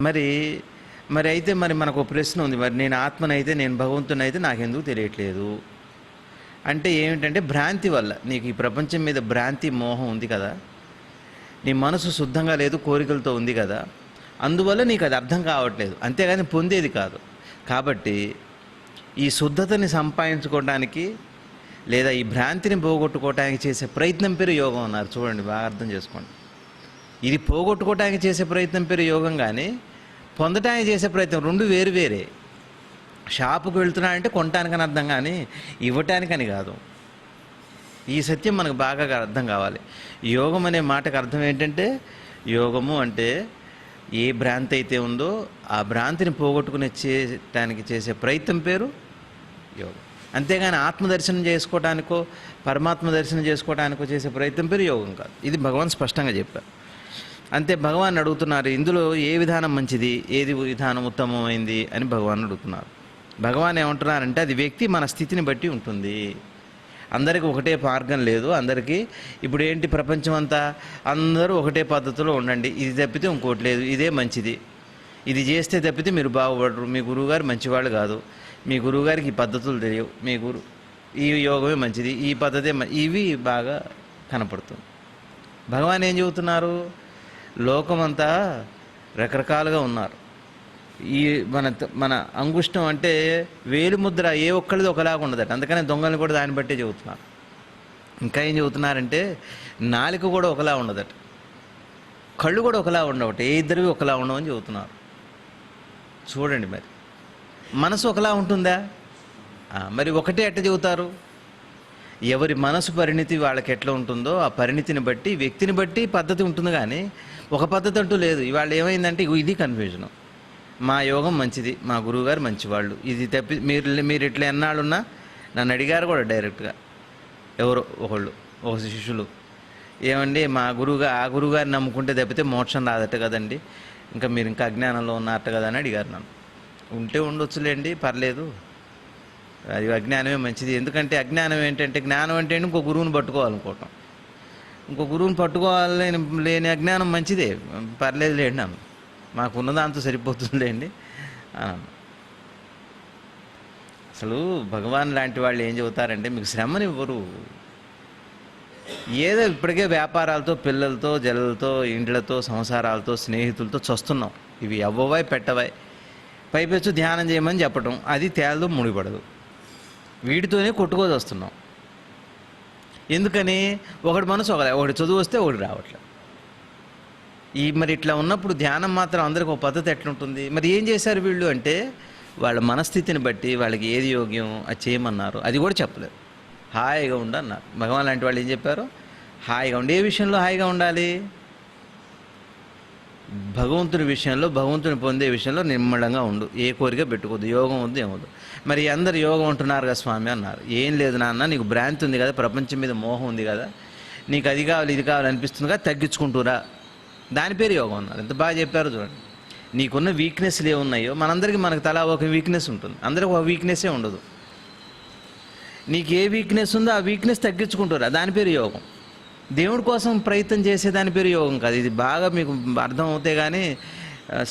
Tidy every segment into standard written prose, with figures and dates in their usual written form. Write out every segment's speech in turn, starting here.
మరి మరి అయితే మరి మనకు ప్రశ్న ఉంది. మరి నేను ఆత్మనైతే, నేను భగవంతునైతే నాకెందుకు తెలియట్లేదు అంటే ఏమిటంటే, భ్రాంతి వల్ల. నీకు ఈ ప్రపంచం మీద భ్రాంతి, మోహం ఉంది కదా, నీ మనసు శుద్ధంగా లేదు, కోరికలతో ఉంది కదా, అందువల్ల నీకు అది అర్థం కావట్లేదు, అంతేగాని పొందేది కాదు. కాబట్టి ఈ శుద్ధతని సంపాదించుకోవడానికి లేదా ఈ భ్రాంతిని పోగొట్టుకోవడానికి చేసే ప్రయత్నం పేరు యోగం అన్నారు. చూడండి, బాగా అర్థం చేసుకోండి. ఇది పోగొట్టుకోవడానికి చేసే ప్రయత్నం పేరు యోగం, కానీ పొందటానికి చేసే ప్రయత్నం రెండు వేరు వేరే. షాపుకు వెళ్తున్నాడంటే కొనటానికని అర్థం, కానీ ఇవ్వటానికని కాదు. ఈ సత్యం మనకు బాగా అర్థం కావాలి. యోగం అనే మాటకు అర్థం ఏంటంటే, యోగము అంటే ఏ భ్రాంతి అయితే ఉందో ఆ భ్రాంతిని పోగొట్టుకునే చేయటానికి చేసే ప్రయత్నం పేరు యోగం. అంతేగాని ఆత్మదర్శనం చేసుకోవటానికో పరమాత్మ దర్శనం చేసుకోవటానికో చేసే ప్రయత్నం పేరు యోగం కాదు. ఇది భగవాన్ స్పష్టంగా చెప్పారు. అంతే భగవాన్ అడుగుతున్నారు, ఇందులో ఏ విధానం మంచిది, ఏది విధానం ఉత్తమమైంది అని భగవాన్ అడుగుతున్నారు. భగవాన్ ఏమంటున్నారంటే, అది వ్యక్తి మన స్థితిని బట్టి ఉంటుంది. అందరికీ ఒకటే మార్గం లేదు. అందరికీ ఇప్పుడు ఏంటి, ప్రపంచం అంతా అందరూ ఒకటే పద్ధతిలో ఉండండి, ఇది తప్పితే ఇంకోటి లేదు, ఇదే మంచిది, ఇది చేస్తే తప్పితే మీరు బాగుపడరు, మీ గురువుగారు మంచివాళ్ళు కాదు, మీ గురువుగారికి ఈ పద్ధతులు తెలియవు, మీ ఈ యోగమే మంచిది, ఈ పద్ధతే ఇవి బాగా కనపడుతుంది. భగవాన్ ఏం చెబుతున్నారు, లోకమంతా రకరకాలుగా ఉన్నారు. ఈ మన అంగుష్టం అంటే వేలు ముద్ర ఏ ఒక్కరిది ఒకలాగా ఉండదట. అందుకనే దొంగల్ని కూడా దాన్ని బట్టే చెబుతున్నారు. ఇంకా ఏం చెబుతున్నారంటే, నాలుక కూడా ఒకలా ఉండదట, కళ్ళు కూడా ఒకలా ఉండవట, ఏ ఇద్దరివి ఒకలా ఉండవని చెబుతున్నారు. చూడండి, మరి మనసు ఒకలా ఉంటుందా? మరి ఒకటే ఎట్ట చెబుతారు? ఎవరి మనసు పరిణితి వాళ్ళకి ఎట్లా ఉంటుందో ఆ పరిణితిని బట్టి, వ్యక్తిని బట్టి పద్ధతి ఉంటుంది, కానీ ఒక పద్ధతి అంటూ లేదు. ఇవాళ ఏమైందంటే ఇది కన్ఫ్యూజను. మా యోగం మంచిది, మా గురువుగారు మంచివాళ్ళు, ఇది తప్పి మీరు ఇట్లా ఎన్నాళ్ళున్నా నన్ను అడిగారు కూడా డైరెక్ట్గా ఎవరో ఒక శిష్యులు, ఏమండి మా ఆ గురువుగారిని నమ్ముకుంటే తప్పితే మోక్షం రాదట కదండి, ఇంకా మీరు ఇంకా అజ్ఞానంలో ఉన్నారట కదా అని అడిగారు నన్ను. ఉంటే ఉండొచ్చులేండి, పర్లేదు, అది అజ్ఞానమే మంచిది. ఎందుకంటే అజ్ఞానం ఏంటంటే, జ్ఞానం అంటే ఇంకో గురువుని పట్టుకోవాలనుకోవటం, ఇంకో గురువుని లేని అజ్ఞానం మంచిదే, పర్లేదు లేండి అన్న, మాకున్న దాంతో సరిపోతుందిలేండి అన్న. అసలు భగవాన్ లాంటి వాళ్ళు ఏం చెబుతారంటే, మీకు శ్రమనివ్వరు. ఏదో ఇప్పటికే వ్యాపారాలతో, పిల్లలతో, జల్లలతో, ఇండ్లతో, సంసారాలతో, స్నేహితులతో చస్తున్నాం. ఇవి అవ్వవాయి పెట్టవాయి, పైపెచ్చు ధ్యానం చేయమని చెప్పటం, అది తేలదు, ముడిపడదు. వీటితోనే కొట్టుకోది వస్తున్నాం. ఎందుకని? ఒకటి మనసు ఒకటి చదువు వస్తే ఒకటి రావట్లేదు. మరి ఇట్లా ఉన్నప్పుడు ధ్యానం మాత్రం అందరికి ఒక పద్ధతి ఎట్లుంటుంది? మరి ఏం చేశారు వీళ్ళు అంటే, వాళ్ళ మనస్థితిని బట్టి వాళ్ళకి ఏది యోగ్యం అది చేయమన్నారు, అది కూడా చెప్పలేదు. హాయిగా ఉండన్నారు. భగవాన్ లాంటి వాళ్ళు ఏం చెప్పారు? హాయిగా ఉండి. ఏ విషయంలో హాయిగా ఉండాలి? భగవంతుని విషయంలో, భగవంతుని పొందే విషయంలో నిమ్మళంగా ఉండు, ఏ కోరిక పెట్టుకోవద్దు, యోగం వద్దు, ఏమొద్దు. మరి అందరు యోగం ఉంటున్నారు కదా స్వామి అన్నారు. ఏం లేదు నాన్న, నీకు భ్రాంతి ఉంది కదా, ప్రపంచం మీద మోహం ఉంది కదా, నీకు అది కావాలి ఇది కావాలి అనిపిస్తుంది కదా, తగ్గించుకుంటురా, దాని పేరు యోగం అన్నారు. ఎంత బాగా చెప్పారు చూడండి. నీకున్న వీక్నెస్లు ఏమున్నాయో, మనకు తలా ఒక వీక్నెస్ ఉంటుంది, అందరికి ఒక వీక్నెస్సే ఉండదు. నీకు ఏ వీక్నెస్ ఉందో ఆ వీక్నెస్ తగ్గించుకుంటురా, దాని పేరు యోగం. దేవుడి కోసం ప్రయత్నం చేసే దాని పేరు యోగం కాదు. ఇది బాగా మీకు అర్థం అవుతే కానీ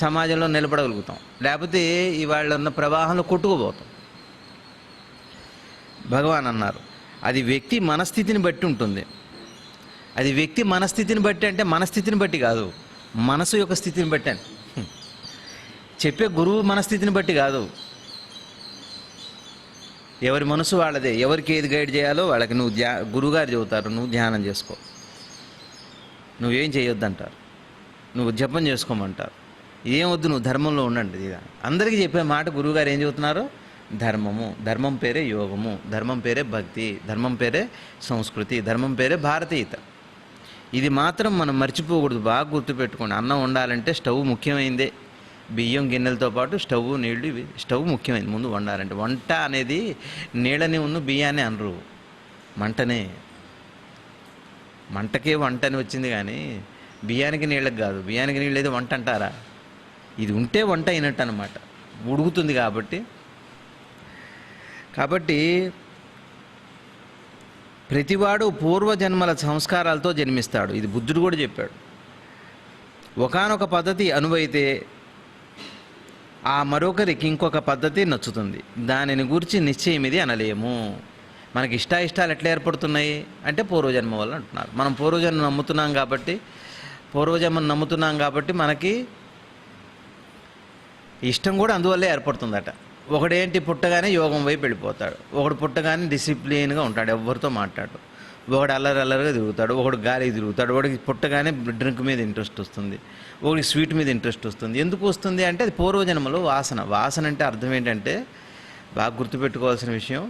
సమాజంలో నిలబడగలుగుతాం, లేకపోతే ఇవాళ ఉన్న ప్రవాహంలో కొట్టుకుపోతాం. భగవాన్ అన్నారు, అది వ్యక్తి మనస్థితిని బట్టి ఉంటుంది. అది వ్యక్తి మనస్థితిని బట్టి అంటే మనస్థితిని బట్టి కాదు, మనసు యొక్క స్థితిని బట్టి అని చెప్పే గురువు మనస్థితిని బట్టి కాదు. ఎవరి మనసు వాళ్ళదే, ఎవరికి ఏది గైడ్ చేయాలో వాళ్ళకి గురువుగారు చెబుతారు, నువ్వు ధ్యానం చేసుకో, నువ్వేం చేయొద్దంటారు, నువ్వు జపం చేసుకోమంటారు, ఏం వద్దు, నువ్వు ధర్మంలో ఉండండి. అందరికీ చెప్పే మాట గురువుగారు ఏం చెబుతున్నారు? ధర్మము, ధర్మం పేరే యోగము, ధర్మం పేరే భక్తి, ధర్మం పేరే సంస్కృతి, ధర్మం పేరే భారతీయత. ఇది మాత్రం మనం మర్చిపోకూడదు, బాగా గుర్తుపెట్టుకోండి. అన్నం వండాలంటే స్టవ్ ముఖ్యమైందే, బియ్యం గిన్నెలతో పాటు స్టవ్, నీళ్ళు, స్టవ్ ముఖ్యమైనది ముందు వండాలంటే. వంట అనేది నీళ్ళని బియ్యాన్ని అనరు, మంటనే. మంటకే వంట అని వచ్చింది, కానీ బియ్యానికి నీళ్ళకి కాదు. బియ్యానికి నీళ్ళు అయితే వంట అంటారా? ఇది ఉంటే వంట అయినట్టు అన్నమాట, ఉడుకుతుంది కాబట్టి. ప్రతివాడు పూర్వజన్మల సంస్కారాలతో జన్మిస్తాడు, ఇది బుద్ధుడు కూడా చెప్పాడు. ఒకానొక పద్ధతి అనువైతే ఆ మరొకరికి ఇంకొక పద్ధతి నచ్చుతుంది, దానిని గురించి నిశ్చయం ఇది అనలేము. మనకి ఇష్టాయిష్టాలు ఎట్లా ఏర్పడుతున్నాయి అంటే పూర్వజన్మ వల్ల అంటున్నారు. మనం పూర్వజన్మను నమ్ముతున్నాం కాబట్టి మనకి ఇష్టం కూడా అందువల్లే ఏర్పడుతుందట. ఒకడేంటి, పుట్టగానే యోగం వైపు వెళ్ళిపోతాడు, ఒకడు పుట్టగానే డిసిప్లిన్గా ఉంటాడు, ఎవరితో మాట్లాడు, ఒకడు అల్లరిగా తిరుగుతాడు, ఒకడు గాలికి తిరుగుతాడు, ఒకడికి పుట్టగానే డ్రింక్ మీద ఇంట్రెస్ట్ వస్తుంది, ఒకడికి స్వీట్ మీద ఇంట్రెస్ట్ వస్తుంది. ఎందుకు వస్తుంది అంటే అది పూర్వజన్మలో వాసన అంటే అర్థం ఏంటంటే బాగా గుర్తుపెట్టుకోవాల్సిన విషయం.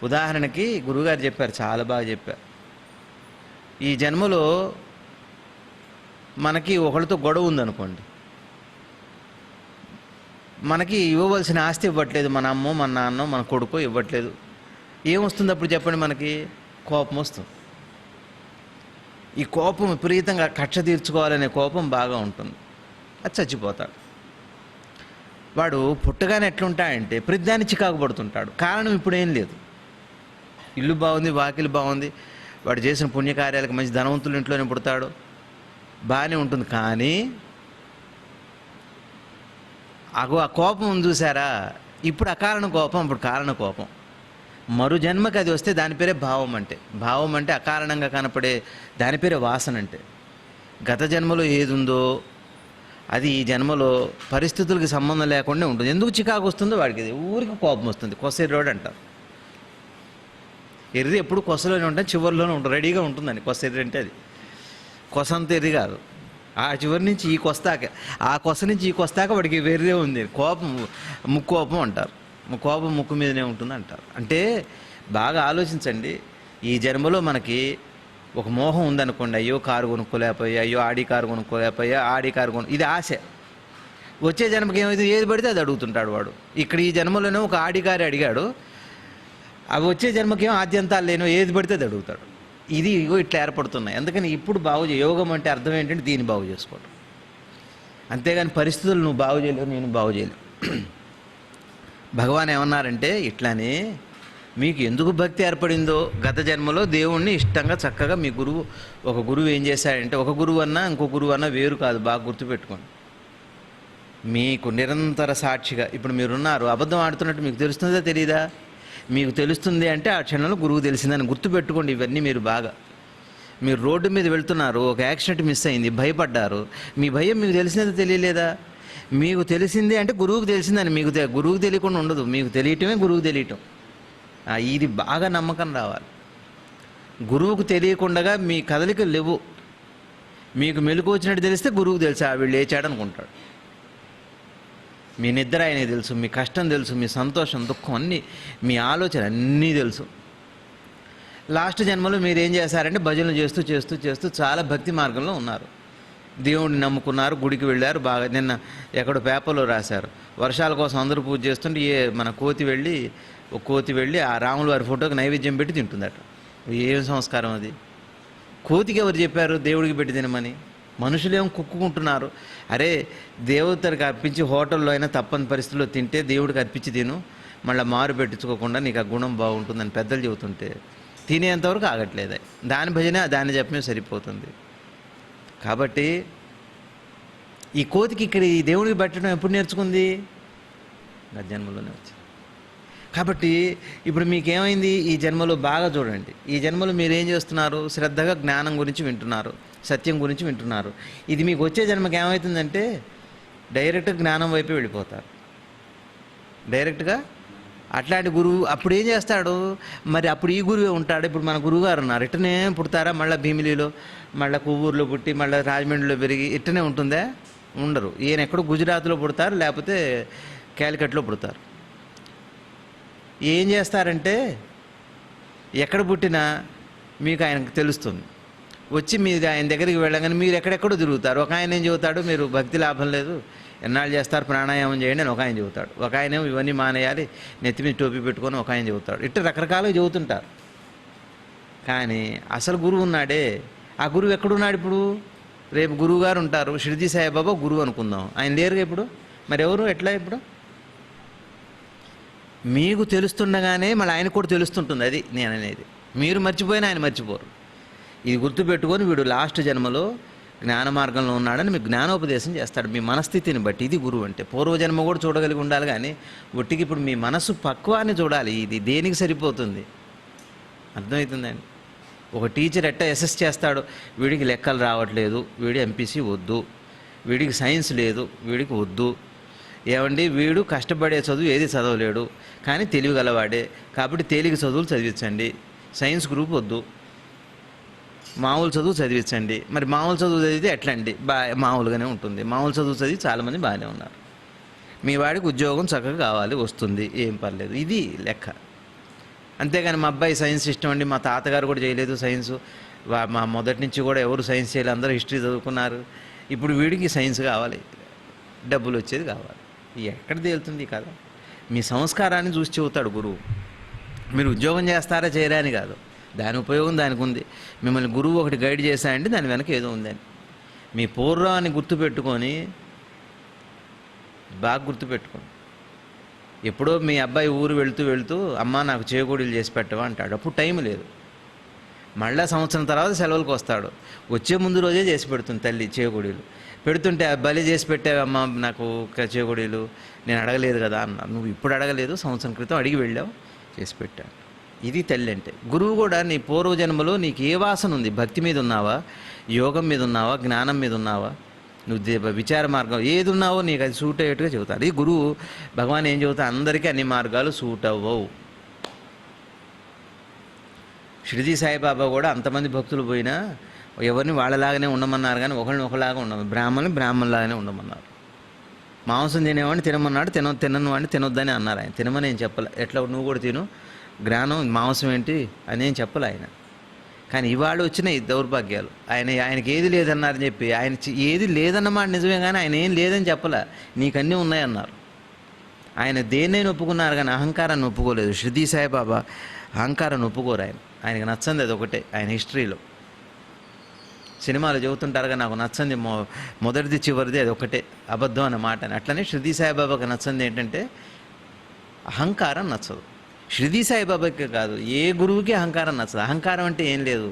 ఉదాహరణకి గురువుగారు చెప్పారు, చాలా బాగా చెప్పారు. ఈ జన్మలో మనకి ఒకరితో గొడవ ఉందనుకోండి, మనకి ఇవ్వవలసిన ఆస్తి ఇవ్వట్లేదు, మన అమ్మో మన నాన్నో మన కొడుకో ఇవ్వట్లేదు. ఏమొస్తుంది అప్పుడు చెప్పండి? మనకి కోపం వస్తుంది. ఈ కోపం విపరీతంగా కక్ష తీర్చుకోవాలనే కోపం బాగా ఉంటుంది. అది చచ్చిపోతాడు. వాడు పుట్టగానే ఎట్లుంటాడంటే ప్రతిదాన్ని చికాకు పడుతుంటాడు. కారణం ఇప్పుడేం లేదు, ఇల్లు బాగుంది, వాకిలు బాగుంది, వాడు చేసిన పుణ్యకార్యాలకు మంచి ధనవంతుల ఇంట్లోనే పుడతాడు, బాగానే ఉంటుంది. కానీ ఆ కోపం ఉంది చూసారా, ఇప్పుడు అకారణ కోపం, అప్పుడు కారణ కోపం. మరు జన్మకి అది వస్తే దాని పేరే భావం అంటే అకారణంగా కనపడే దాని పేరే వాసన. అంటే గత జన్మలో ఏది ఉందో అది ఈ జన్మలో పరిస్థితులకి సంబంధం లేకుండా ఉంటుంది. ఎందుకు చికాకు వస్తుందో వాడికి ఊరికి కోపం వస్తుంది. కొసెర్రోడు అంటారు. ఎర్రి ఎప్పుడు కొసలోనే ఉంటుంది, చివరిలోనే ఉంటుంది, రెడీగా ఉంటుందండి. కొసెర్రి అంటే అది కొసంత ఎర్రి కాదు, ఆ చివరి నుంచి ఈ కొస్తాక, ఆ కొస నుంచి ఈ కొస్తాక వాడికి వెర్రే ఉంది. కోపం ముక్కోపం అంటారు. కోపం ముక్కు మీదనే ఉంటుంది అంటారు. అంటే బాగా ఆలోచించండి. ఈ జన్మలో మనకి ఒక మోహం ఉందనుకోండి, అయ్యో కారు కొనుక్కోలేకపోయా, అయ్యో ఆడి కారు కొనుక్కోలేకపోయా, ఇది ఆశ. వచ్చే జన్మకి ఏమైతే ఏది పడితే అది అడుగుతుంటాడు వాడు. ఇక్కడ ఈ జన్మలోనే ఒక ఆడి కారు అడిగాడు, అవి వచ్చే జన్మకేమో ఆద్యంతాలు లేనో ఏది పడితే అది అడుగుతాడు. ఇది ఇట్లా ఏర్పడుతున్నాయి. అందుకని ఇప్పుడు యోగం అంటే అర్థం ఏంటంటే దీన్ని బాగు చేసుకోవడం. అంతేగాని పరిస్థితులు నువ్వు బాగు చేయలేవు, నేను బాగు చేయలేవు. భగవాన్ ఏమన్నారంటే ఇట్లానే మీకు ఎందుకు భక్తి ఏర్పడిందో గత జన్మలో దేవుణ్ణి ఇష్టంగా చక్కగా మీ ఒక గురువు ఏం చేశాడంటే, ఒక గురువు అన్నా ఇంకో గురువు అన్నా వేరు కాదు, బాగా గుర్తుపెట్టుకోండి. మీకు నిరంతర సాక్షిగా ఇప్పుడు మీరున్నారు, అబద్ధం ఆడుతున్నట్టు మీకు తెలుస్తుందా తెలీదా? మీకు తెలుస్తుంది అంటే ఆ క్షణంలో గురువు తెలిసిందని గుర్తుపెట్టుకోండి. ఇవన్నీ మీరు రోడ్డు మీద వెళ్తున్నారు, ఒక యాక్సిడెంట్ మిస్ అయింది, భయపడ్డారు. మీ భయం మీకు తెలిసినది తెలియలేదా? మీకు తెలిసింది అంటే గురువుకు తెలిసిందని. గురువుకు తెలియకుండా ఉండదు, మీకు తెలియటమే గురువుకు తెలియటం. ఇది బాగా నమ్మకం రావాలి. గురువుకు తెలియకుండా మీ కదలికలు లేవు. మీకు మెలకు వచ్చినట్టు తెలిస్తే గురువుకు తెలుసు, వీళ్ళు లేచాడు అనుకుంటాడు. మీ నిద్ర ఆయనకి తెలుసు, మీ కష్టం తెలుసు, మీ సంతోషం దుఃఖం అన్నీ, మీ ఆలోచన అన్నీ తెలుసు. లాస్ట్ జన్మలో మీరు ఏం చేశారంటే భజనలు చేస్తూ చేస్తూ చేస్తూ చాలా భక్తి మార్గంలో ఉన్నారు, దేవుడిని నమ్ముకున్నారు, గుడికి వెళ్ళారు. బాగా నిన్న ఎక్కడో పేపర్లో రాశారు, వర్షాల కోసం అందరూ పూజ చేస్తుంటే మన కోతి వెళ్ళి ఆ రాముల వారి ఫోటోకి నైవేద్యం పెట్టి తింటుందట. ఏం సంస్కారం అది? కోతికి ఎవరు చెప్పారు దేవుడికి పెట్టి తినమని? మనుషులేమో కుక్కుంటున్నారు. అరే దేవతలకు అర్పించి హోటల్లో అయినా తప్పని పరిస్థితుల్లో తింటే దేవుడికి అర్పించి తిను, మళ్ళీ మారు పెట్టించుకోకుండా నీకు ఆ గుణం బాగుంటుందని పెద్దలు చెబుతుంటే తినేంతవరకు ఆగట్లేదు. దాని భజన దాన్ని చెప్పమే సరిపోతుంది. కాబట్టి ఈ కోతికి ఇక్కడ ఈ దేవుడికి పెట్టడం ఎప్పుడు నేర్చుకుంది? గత జన్మలోనే వచ్చింది. కాబట్టి ఇప్పుడు మీకేమైంది? ఈ జన్మలో బాగా చూడండి. ఈ జన్మలో మీరు ఏం చేస్తున్నారు? శ్రద్ధగా జ్ఞానం గురించి వింటున్నారు, సత్యం గురించి వింటున్నారు. ఇది మీకు వచ్చే జన్మకి ఏమవుతుందంటే డైరెక్ట్గా జ్ఞానం వైపే వెళ్ళిపోతారు, డైరెక్ట్గా. అట్లాంటి గురువు అప్పుడు ఏం చేస్తాడు మరి? అప్పుడు ఈ గురువే ఉంటాడు. ఇప్పుడు మన గురువు గారు ఉన్నారు, ఇట్టనే పుడతారా? మళ్ళీ భీమిలిలో, మళ్ళీ కొవ్వూరులో పుట్టి, మళ్ళీ రాజమండ్రిలో పెరిగి ఇట్టనే ఉంటుందా? ఉండరు. ఈయన ఎక్కడో గుజరాత్లో పుడతారు, లేకపోతే క్యాలికట్లో పుడతారు. ఏం చేస్తారంటే ఎక్కడ పుట్టినా మీకు ఆయనకు తెలుస్తుంది. వచ్చి మీరు ఆయన దగ్గరికి వెళ్ళగానే మీరు ఎక్కడెక్కడో తిరుగుతారు. ఒక ఆయన ఏం చెబుతాడు, మీరు భక్తి లాభం లేదు, ఎన్నాళ్ళు చేస్తారు, ప్రాణాయామం చేయండి అని ఒక ఆయన చెబుతాడు. ఒక ఆయన ఇవన్నీ మానేయాలి, నెత్తి మీద టోపీ పెట్టుకొని ఒక ఆయన చెబుతాడు. ఇట్లా రకరకాలుగా చెబుతుంటారు. కానీ అసలు గురువు ఉన్నాడే, ఆ గురువు ఎక్కడున్నాడు? ఇప్పుడు రేపు గురువు గారు ఉంటారు, షిర్డీ సాయిబాబా గురువు అనుకుందాం, ఆయన లేరుగా ఇప్పుడు. మరి ఎవరు? ఎట్లా? ఇప్పుడు మీకు తెలుస్తుండగానే మళ్ళీ ఆయన కూడా తెలుస్తుంటుంది. అది నేను అనేది. మీరు మర్చిపోయినా ఆయన మర్చిపోరు. ఇది గుర్తుపెట్టుకొని వీడు లాస్ట్ జన్మలో జ్ఞాన మార్గంలో ఉన్నాడని మీకు జ్ఞానోపదేశం చేస్తాడు మీ మనస్థితిని బట్టి. ఇది గురువు అంటే. పూర్వజన్మ కూడా చూడగలిగి ఉండాలి, కానీ ఒట్టికి ఇప్పుడు మీ మనసు పక్వాన్ని చూడాలి. ఇది దేనికి సరిపోతుంది? అర్థమవుతుందండి. ఒక టీచర్ ఎట్టా అసెస్ చేస్తాడు, వీడికి లెక్కలు రావట్లేదు, వీడి ఎంపీసీ వద్దు, వీడికి సైన్స్ లేదు, వీడికి వద్దు, ఏమండి వీడు కష్టపడే చదువు ఏది చదవలేడు కానీ తెలివి గలవాడే, కాబట్టి తేలిక చదువులు చదివించండి, సైన్స్ గ్రూప్ వద్దు, మామూలు చదువు చదివించండి. మరి మామూలు చదువు చదివితే ఎట్లా అండి? మామూలుగానే ఉంటుంది. మామూలు చదువు చదివి చాలామంది బాగానే ఉన్నారు. మీ వాడికి ఉద్యోగం చక్కగా కావాలి, వస్తుంది, ఏం పర్లేదు, ఇది లెక్క. అంతేగాని మా అబ్బాయి సైన్స్ ఇష్టం అండి, మా తాతగారు కూడా చేయలేదు సైన్సు, మా మొదటి నుంచి కూడా ఎవరు సైన్స్ చేయలేదు, అందరూ హిస్టరీ చదువుకున్నారు, ఇప్పుడు వీడికి సైన్స్ కావాలి, డబ్బులు వచ్చేది కావాలి. ఎక్కడ తేలుతుంది కదా? మీ సంస్కారాన్ని చూసి చెబుతాడు గురువు. మీరు ఉద్యోగం చేస్తారా చేయరా అని కాదు, దాని ఉపయోగం దానికి ఉంది. మిమ్మల్ని గురువు ఒకటి గైడ్ చేశాడంటే దాని వెనక ఏదో ఉందని మీ పూర్వాన్ని గుర్తుపెట్టుకొని బాగా గుర్తుపెట్టుకోండి. ఎప్పుడో మీ అబ్బాయి ఊరు వెళుతూ వెళుతూ అమ్మ నాకు చేకూడీలు చేసి పెట్టవా అంటాడు, అప్పుడు టైం లేదు. మళ్ళీ సంవత్సరం తర్వాత సెలవులకు వస్తాడు, వచ్చే ముందు రోజే చేసి పెడుతుంది తల్లి చేకూడీలు. పెడుతుంటే బలి చేసి పెట్టావమ్మా నాకు చేకూడీలు, నేను అడగలేదు కదా అన్న. నువ్వు ఇప్పుడు అడగలేదు, సంవత్సరం క్రితం అడిగి వెళ్ళావు, చేసి పెట్టాను. ఇది తల్లి అంటే. గురువు కూడా నీ పూర్వజన్మలో నీకు ఏ వాసన ఉంది, భక్తి మీద ఉన్నావా, యోగం మీద ఉన్నావా, జ్ఞానం మీద ఉన్నావా, నువ్వు విచార మార్గం ఏది ఉన్నావో నీకు అది సూట్ అయ్యేట్టుగా చెబుతాడు. ఈ గురువు భగవాన్ ఏం చెబుతా, అందరికీ అన్ని మార్గాలు సూట్ అవ్వవు. షిరిడి సాయిబాబా కూడా అంతమంది భక్తులు పోయినా ఎవరిని వాళ్ళలాగానే ఉండమన్నారు, కానీ ఒకరిని ఒకలాగా ఉండమన్నారు. బ్రాహ్మణులాగానే ఉండమన్నారు. మాంసం తినేవాడిని తినమన్నాడు, తినని వాడిని తినొద్దని అన్నారు ఆయన. తినమని ఏం చెప్పలే, ఎట్లా నువ్వు కూడా తిను, జ్ఞానం మాంసం ఏంటి అని ఏం చెప్పలే ఆయన. కానీ ఇవాళ వచ్చిన ఈ దౌర్భాగ్యాలు, ఆయనకి ఏది లేదన్నారని చెప్పి, ఆయన ఏది లేదన్నమాట నిజమే, కానీ ఆయన ఏం లేదని చెప్పలే, నీకన్నీ ఉన్నాయన్నారు. ఆయన దేన్నైనా ఒప్పుకున్నారు కానీ అహంకారాన్ని ఒప్పుకోలేదు. షిరిడి సాయిబాబా అహంకారాన్ని ఒప్పుకోరు. ఆయనకి నచ్చంది అది ఒకటే. ఆయన హిస్టరీలో సినిమాలు చెబుతుంటారుగా నాకు నచ్చంది మొదటిది చివరిది అది ఒకటే, అబద్ధం అన్నమాట అని. అట్లనే షిరిడి సాయిబాబాకి నచ్చంది ఏంటంటే అహంకారం నచ్చదు. షిరిడి సాయిబాబాకి కాదు, ఏ గురువుకి అహంకారం నచ్చదు. అహంకారం అంటే ఏం లేదు,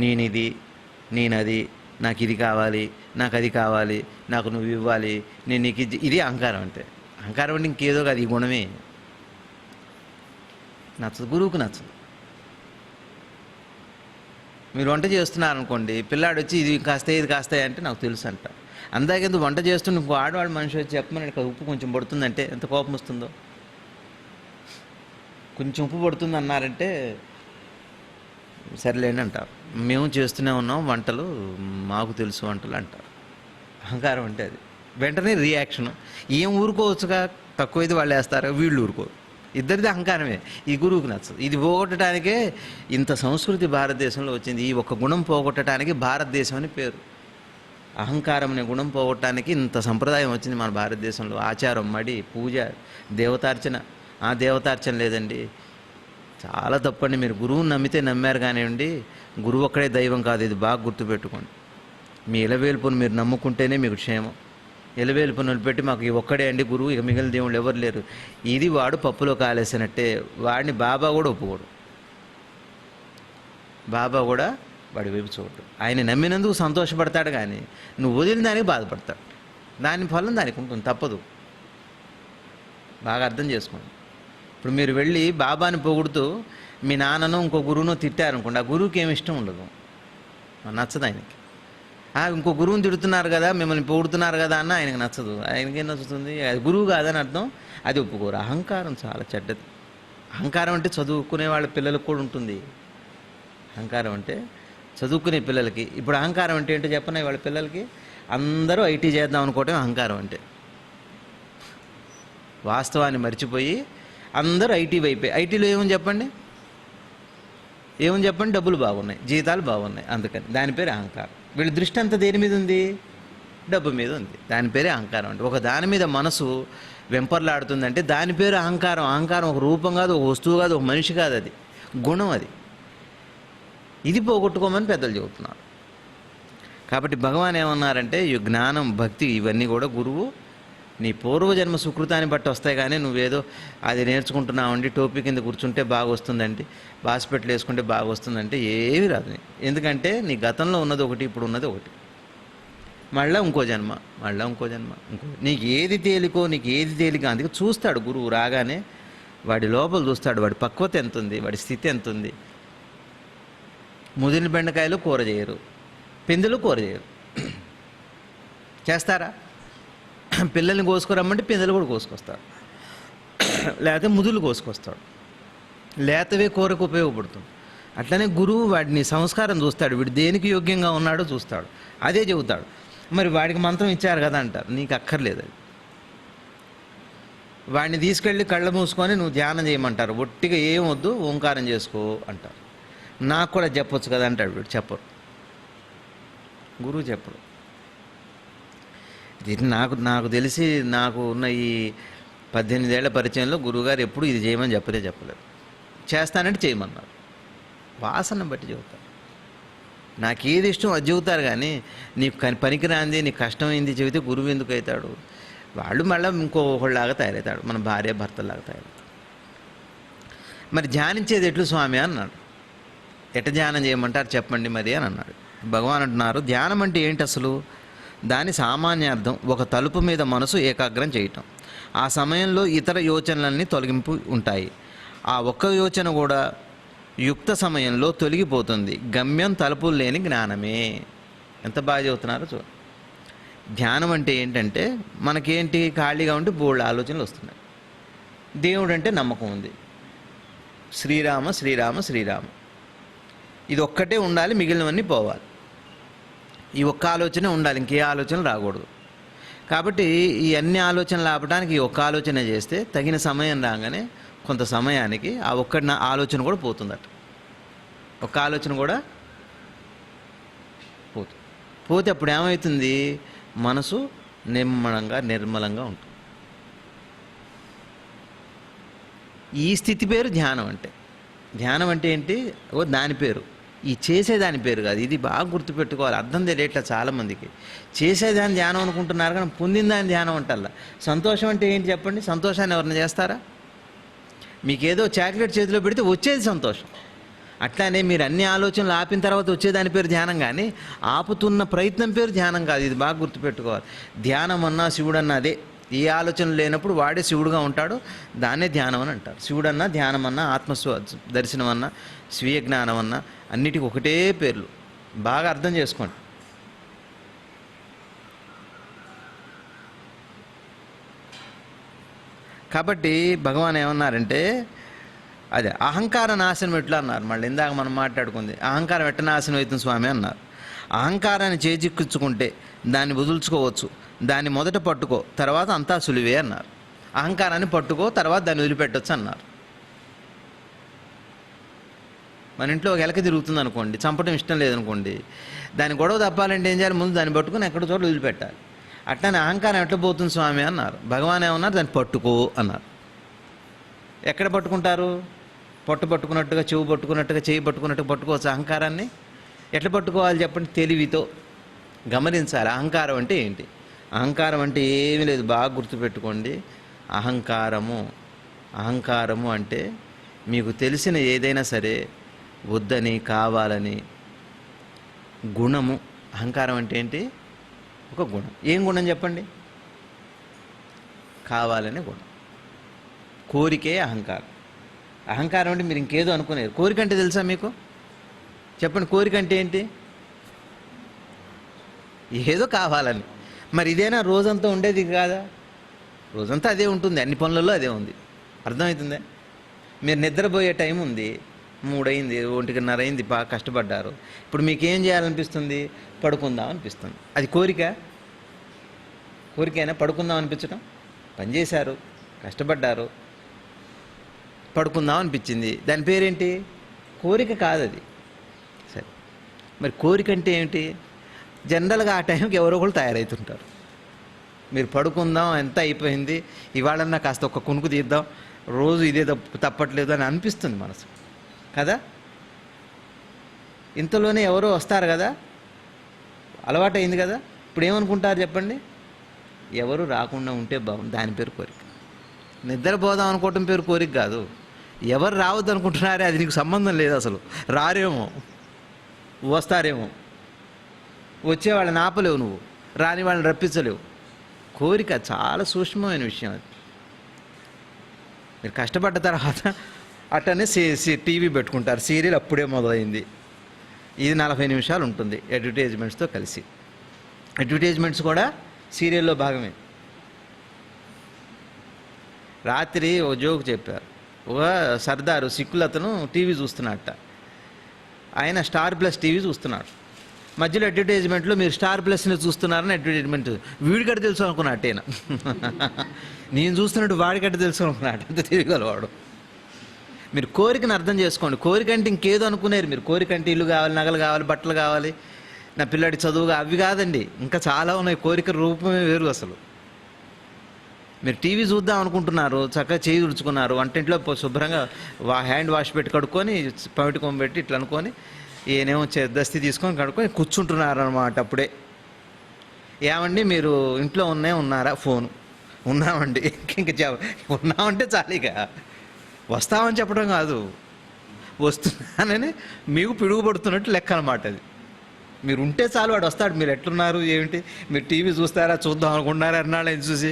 నేనిది, నేనది, నాకు ఇది కావాలి, నాకు అది కావాలి, నాకు నువ్వు ఇవ్వాలి, నేను నీకు ఇది అహంకారం అంటే. అహంకారం అంటే ఇంకేదో కాదు, ఈ గుణమే నచ్చదు, గురువుకు నచ్చదు. మీరు వంట చేస్తున్నారనుకోండి, పిల్లాడు వచ్చి ఇది కాస్తాయి ఇది కాస్తాయి అంటే నాకు తెలుసు అంట. అందాకెందుకు వంట చేస్తుంటే ఇంకో ఆడవాడు మనిషి వచ్చి చెప్పమని ఉప్పు కొంచెం పడుతుందంటే ఎంత కోపం వస్తుందో. కొంచెం ఉప్పు పడుతుంది అన్నారంటే సరేలేండి అంటారు. మేము చేస్తూనే ఉన్నాం వంటలు, మాకు తెలుసు వంటలు అంటారు. అహంకారం అంటే అది. వెంటనే రియాక్షను. ఏం ఊరుకోవచ్చుగా, తక్కువ ఇది వాళ్ళు వేస్తారు, వీళ్ళు ఊరుకోరు. ఇద్దరిది అహంకారమే. ఈ గురువుకి నచ్చదు. ఇది పోగొట్టడానికే ఇంత సంస్కృతి భారతదేశంలో వచ్చింది. ఈ ఒక్క గుణం పోగొట్టడానికి భారతదేశం అని పేరు. అహంకారం అనే గుణం పోగొట్టడానికి ఇంత సంప్రదాయం వచ్చింది మన భారతదేశంలో. ఆచారం, మడి, పూజ, దేవతార్చన. ఆ దేవతార్చన లేదండి, చాలా తప్పండి. మీరు గురువుని నమ్మితే నమ్మారు కానివ్వండి, గురువు ఒక్కడే దైవం కాదు, ఇది బాగా గుర్తుపెట్టుకోండి. మీ ఇలవేల్పును మీరు నమ్ముకుంటేనే మీకు క్షేమం. ఎలవేలుపు నిలబెట్టి మాకు ఈ ఒక్కడే అండి గురువు, ఇక మిగిలిన దేవుళ్ళు ఎవరు లేరు, ఇది వాడు పప్పులో కాలేసినట్టే. వాడిని బాబా కూడా ఒప్పుకోడు, బాబా కూడా వాడి వైపు చూడు. ఆయన నమ్మినందుకు సంతోషపడతాడు, కానీ నువ్వు వదిలిన దానికి బాధపడతాడు. దాని ఫలం దానికి ఉంటుంది, తప్పదు. బాగా అర్థం చేసుకోండి. ఇప్పుడు మీరు వెళ్ళి బాబాని పొగుడుతూ మీ నాన్నను ఇంకో గురువును తిట్టారనుకోండి, ఆ గురువుకి ఏమి ఇష్టం ఉండదు, నచ్చదు ఆయనకి. ఇంకో గురువుని తిడుతున్నారు కదా, మిమ్మల్ని పొగుడుతున్నారు కదా అన్న ఆయనకి నచ్చదు. ఆయనకేం నచ్చుతుంది? అది గురువు కాదని అర్థం, అది ఒప్పుకోరు. అహంకారం చాలా చెడ్డది. అహంకారం అంటే చదువుకునే వాళ్ళ పిల్లలకు కూడా ఉంటుంది. అహంకారం అంటే చదువుకునే పిల్లలకి. ఇప్పుడు అహంకారం అంటే ఏంటో చెప్పనే వాళ్ళ పిల్లలకి, అందరూ ఐటీ చేద్దాం అనుకోవటం అహంకారం అంటే. వాస్తవాన్ని మర్చిపోయి అందరూ ఐటీ వైపే. ఐటీలో ఏమని చెప్పండి, డబ్బులు బాగున్నాయి, జీతాలు బాగున్నాయి, అందుకని దాని పేరు అహంకారం. వీళ్ళ దృష్టి అంతా దేని మీద ఉంది? డబ్బు మీద ఉంది. దాని పేరే అహంకారం. అంటే ఒక దాని మీద మనసు వెంపర్లాడుతుందంటే దాని పేరు అహంకారం. అహంకారం ఒక రూపం కాదు, ఒక వస్తువు కాదు, ఒక మనిషి కాదు, అది గుణం. అది ఇది పోగొట్టుకోమని పెద్దలు చెబుతున్నారు. కాబట్టి భగవాన్ ఏమన్నారంటే, ఈ జ్ఞానం, భక్తి, ఇవన్నీ కూడా గురువు నీ పూర్వజన్మ సుకృతాన్ని బట్టి వస్తాయి. కానీ నువ్వేదో అది నేర్చుకుంటున్నావండి, టోపీ కింద కూర్చుంటే బాగా వస్తుందండి, బాస్పెట్లు వేసుకుంటే బాగా వస్తుందంటే ఏమీ రాదు. ఎందుకంటే నీ గతంలో ఉన్నది ఒకటి, ఇప్పుడు ఉన్నది ఒకటి. మళ్ళీ ఇంకో జన్మ, మళ్ళీ ఇంకో జన్మ, నీకు ఏది తేలికో, నీకు ఏది తేలిక, అందుకే చూస్తాడు గురువు రాగానే. వాడి లోపల చూస్తాడు, వాడి పక్వత ఎంత ఉంది, వాడి స్థితి ఎంత ఉంది. ముదిరిన బెండకాయలు కూర చేయరు, పిందెలు కూర చేయరు. చేస్తారా? పిల్లల్ని కోసుకురమ్మంటే పిందెలు కూడా కోసుకొస్తాడు, లేకపోతే ముదులు కోసుకొస్తాడు. లేతవే కూరకు ఉపయోగపడుతుంది. అట్లనే గురువు వాడిని సంస్కారం చూస్తాడు, వీడు దేనికి యోగ్యంగా ఉన్నాడో చూస్తాడు, అదే చెబుతాడు. మరి వాడికి మంత్రం ఇచ్చారు కదా అంటారు, నీకు అక్కర్లేదు అది. వాడిని తీసుకెళ్ళి కళ్ళు మూసుకొని నువ్వు ధ్యానం చేయమంటారు, ఒట్టిగా ఏం వద్దు ఓంకారం చేసుకో అంటారు. నాకు కూడా చెప్పొచ్చు కదా అంటాడు వీడు, చెప్పరు, గురువు చెప్పడు. ఇది నాకు తెలిసి నాకు ఉన్న ఈ 18 ఏళ్ల పరిచయంలో గురువుగారు ఎప్పుడు ఇది చేయమని చెప్పలేదు. చేస్తానంటే చేయమన్నారు, వాసన బట్టి చెబుతారు. నాకు ఏది ఇష్టం అది చెబుతారు, కానీ నీకు పనికిరాంది, నీకు కష్టమైంది చెబితే గురువు ఎందుకు అవుతాడు? వాళ్ళు మళ్ళీ ఇంకొకళ్ళలాగా తయారవుతాడు, మన భార్య భర్తలాగా తయారవుతాడు. మరి ధ్యానించేది ఎట్లు స్వామి అన్నాడు. ఎట్ట ధ్యానం చేయమంటారు చెప్పండి మరి అని అన్నాడు. భగవాన్ అంటున్నారు, ధ్యానం అంటే ఏంటి అసలు? దాని సామాన్యార్థం ఒక తలుపు మీద మనసు ఏకాగ్రం చేయటం. ఆ సమయంలో ఇతర యోచనలన్నీ తొలగింపు ఉంటాయి. ఆ ఒక్క యోచన కూడా యుక్త సమయంలో తొలగిపోతుంది. గమ్యం తలుపులు లేని జ్ఞానమే. ఎంత బాగా చెబుతున్నారో చూడ. ధ్యానం అంటే ఏంటంటే మనకేంటి, ఖాళీగా ఉంటే బోల్డ్ ఆలోచనలు వస్తున్నాయి. దేవుడు అంటే నమ్మకం ఉంది, శ్రీరామ శ్రీరామ శ్రీరామ ఇది ఒక్కటే ఉండాలి, మిగిలినవన్నీ పోవాలి. ఈ ఒక్క ఆలోచనే ఉండాలి, ఇంకే ఆలోచనలు రాకూడదు. కాబట్టి ఈ అన్ని ఆలోచనలు ఆపడానికి ఈ ఒక్క ఆలోచన చేస్తే తగిన సమయం రాగానే కొంత సమయానికి ఆ ఒక్క ఆలోచన కూడా పోతుందట. ఒక్క ఆలోచన కూడా పోతే అప్పుడు ఏమవుతుంది? మనసు నిర్మలంగా ఉంటుంది. ఈ స్థితి పేరు ధ్యానం అంటే. ధ్యానం అంటే ఏంటి? దాని పేరు, ఈ చేసేదాని పేరు కాదు. ఇది బాగా గుర్తుపెట్టుకోవాలి, అర్థం తెలియట్లా చాలామందికి. చేసేదాన్ని ధ్యానం అనుకుంటున్నారు, కానీ పొందిన దాన్ని ధ్యానం అంటల్లా. సంతోషం అంటే ఏంటి చెప్పండి? సంతోషాన్ని ఎవరైనా చేస్తారా? మీకేదో చాక్లెట్ చేతిలో పెడితే వచ్చేది సంతోషం. అట్లానే మీరు అన్ని ఆలోచనలు ఆపిన తర్వాత వచ్చేదాని పేరు ధ్యానం, కానీ ఆపుతున్న ప్రయత్నం పేరు ధ్యానం కాదు. ఇది బాగా గుర్తుపెట్టుకోవాలి. ధ్యానం అన్నా శివుడు అన్నా అదే. ఏ ఆలోచనలు లేనప్పుడు వాడే శివుడుగా ఉంటాడు, దాన్నే ధ్యానం అని అంటారు. శివుడన్నా, ధ్యానం అన్నా, దర్శనం అన్నా, స్వీయ జ్ఞానం అన్నా అన్నిటికీ ఒకటే పేర్లు. బాగా అర్థం చేసుకోండి. కాబట్టి భగవాన్ ఏమన్నారంటే, అదే అహంకార నాశనం ఎట్లా అన్నారు. మళ్ళీ ఇందాక మనం మాట్లాడుకుంది, అహంకారం ఎట్ట నాశనం అవుతుంది స్వామి అన్నారు. అహంకారాన్ని చేజిక్కించుకుంటే దాన్ని వదులుచుకోవచ్చు, దాన్ని మొదట పట్టుకో, తర్వాత అంతా సులువే అన్నారు. అహంకారాన్ని పట్టుకో, తర్వాత దాన్ని వదిలిపెట్టవచ్చు అన్నారు. మన ఇంట్లో ఒక ఎలక తిరుగుతుంది అనుకోండి, చంపడం ఇష్టం లేదనుకోండి, దాని గొడవ తప్పాలంటే ఏం చేయాలి? ముందు దాన్ని పట్టుకుని ఎక్కడ చోట వదిలిపెట్టాలి. అట్లానే అహంకారం ఎట్లా పోతుంది స్వామి అన్నారు. భగవాన్ ఏమన్నారు? దాన్ని పట్టుకో అన్నారు. ఎక్కడ పట్టుకుంటారు? పట్టుకున్నట్టుగా, చెవు పట్టుకున్నట్టుగా, చేయి పట్టుకున్నట్టుగా పట్టుకోవచ్చు అహంకారాన్ని. ఎట్లా పట్టుకోవాలి చెప్పండి? తెలివితో గమనించాలి. అహంకారం అంటే ఏంటి? అహంకారం అంటే ఏమీ లేదు, బాగా గుర్తుపెట్టుకోండి. అహంకారము అంటే మీకు తెలిసిన ఏదైనా సరే వద్దని, కావాలని గుణము. అహంకారం అంటే ఏంటి? ఒక గుణం. ఏం గుణం చెప్పండి? కావాలనే గుణం. కోరికే అహంకారం. అహంకారం అంటే మీరు ఇంకేదో అనుకునేది. కోరిక అంటే తెలుసా మీకు? చెప్పండి, కోరిక అంటే ఏంటి? ఏదో కావాలని. మరి ఇదేనా రోజంతా ఉండేది కాదా? రోజంతా అదే ఉంటుంది, అన్ని పనులలో అదే ఉంది. అర్థమవుతుందా? మీరు నిద్రపోయే టైం ఉంది, 3 అయింది, 1:30 అయింది, బాగా కష్టపడ్డారు. ఇప్పుడు మీకు ఏం చేయాలనిపిస్తుంది? పడుకుందాం అనిపిస్తుంది. అది కోరికైనా పడుకుందాం అనిపించడం? పనిచేశారు, కష్టపడ్డారు, పడుకుందాం అనిపించింది, దాని పేరేంటి? కోరిక కాదు అది. సరే, మరి కోరిక అంటే ఏమిటి? జనరల్గా ఆ టైంకి ఎవరో ఒకరు తయారవుతుంటారు. మీరు పడుకుందాం, ఎంత అయిపోయింది, ఇవాళన్నా కాస్త ఒక కునుకు తీద్దాం, రోజు ఇదే తప్పట్లేదు అని అనిపిస్తుంది మనసు కదా. ఇంతలోనే ఎవరో వస్తారు కదా, అలవాటైంది కదా. ఇప్పుడు ఏమనుకుంటారు చెప్పండి? ఎవరు రాకుండా ఉంటే బాగుంది, దాని పేరు కోరిక. నిద్రపోదాం అనుకోవటం పేరు కోరిక కాదు. ఎవరు రావద్దు అనుకుంటున్నారే అది నీకు సంబంధం లేదు అసలు. రారేమో, వస్తారేమో, వచ్చే వాళ్ళని ఆపలేవు నువ్వు. రాని వాళ్ళని రప్పించలేవు. కోరిక చాలా సూక్ష్మమైన విషయం అది. మీరు కష్టపడ్డ తర్వాత అట్టనే టీవీ పెట్టుకుంటారు, సీరియల్ అప్పుడే మొదలైంది, ఇది 40 నిమిషాలు ఉంటుంది అడ్వర్టైజ్మెంట్స్తో కలిసి. అడ్వర్టైజ్మెంట్స్ కూడా సీరియల్లో భాగమే. రాత్రి ఒక జోక్ చెప్పారు. ఒక సర్దారు సిక్కులతను టీవీ చూస్తున్నట్ట. ఆయన స్టార్ ప్లస్ టీవీ చూస్తున్నాడు. మధ్యలో అడ్వర్టైజ్మెంట్లో మీరు స్టార్ ప్లస్ని చూస్తున్నారని అడ్వర్టైజ్మెంట్. వీడికట్ట తెలుసు అనుకున్నట్టేనా, నేను చూస్తున్నట్టు వాడికట్ట తెలుసు అనుకున్నాడు, అంత తిరగలవాడు. మీరు కోరికను అర్థం చేసుకోండి. కోరిక అంటే ఇంకేదో అనుకునేరు మీరు. కోరిక అంటే ఇల్లు కావాలి, నగలు కావాలి, బట్టలు కావాలి, నా పిల్లాడి చదువుగా, అవి కాదండి, ఇంకా చాలా ఉన్నాయి. కోరిక రూపమే వేరు అసలు. మీరు టీవీ చూద్దాం అనుకుంటున్నారు, చక్కగా చేయి తుడుచుకున్నారు, వంటింట్లో శుభ్రంగా హ్యాండ్ వాష్ పెట్టి కడుక్కొని పమిటి కొమ్మ పెట్టి ఇట్లా అనుకొని ఏనేమో దస్తి తీసుకొని కడుక్కొని కూర్చుంటున్నారు అనమాట. అప్పుడే ఏమండి మీరు ఇంట్లో ఉన్నారా? ఫోను ఉన్నామండి. ఇంక ఉన్నామంటే చాలిక, వస్తామని చెప్పడం కాదు, వస్తున్నానని మీకు పిడుగుపడుతున్నట్టు లెక్క అనమాట అది. మీరు ఉంటే చాలు, వాడు వస్తాడు. మీరు ఎట్లున్నారు ఏమిటి, మీరు టీవీ చూస్తారా, చూద్దాం అనుకుంటున్నారా అన్నాళ్ళు ఆయన చూసి,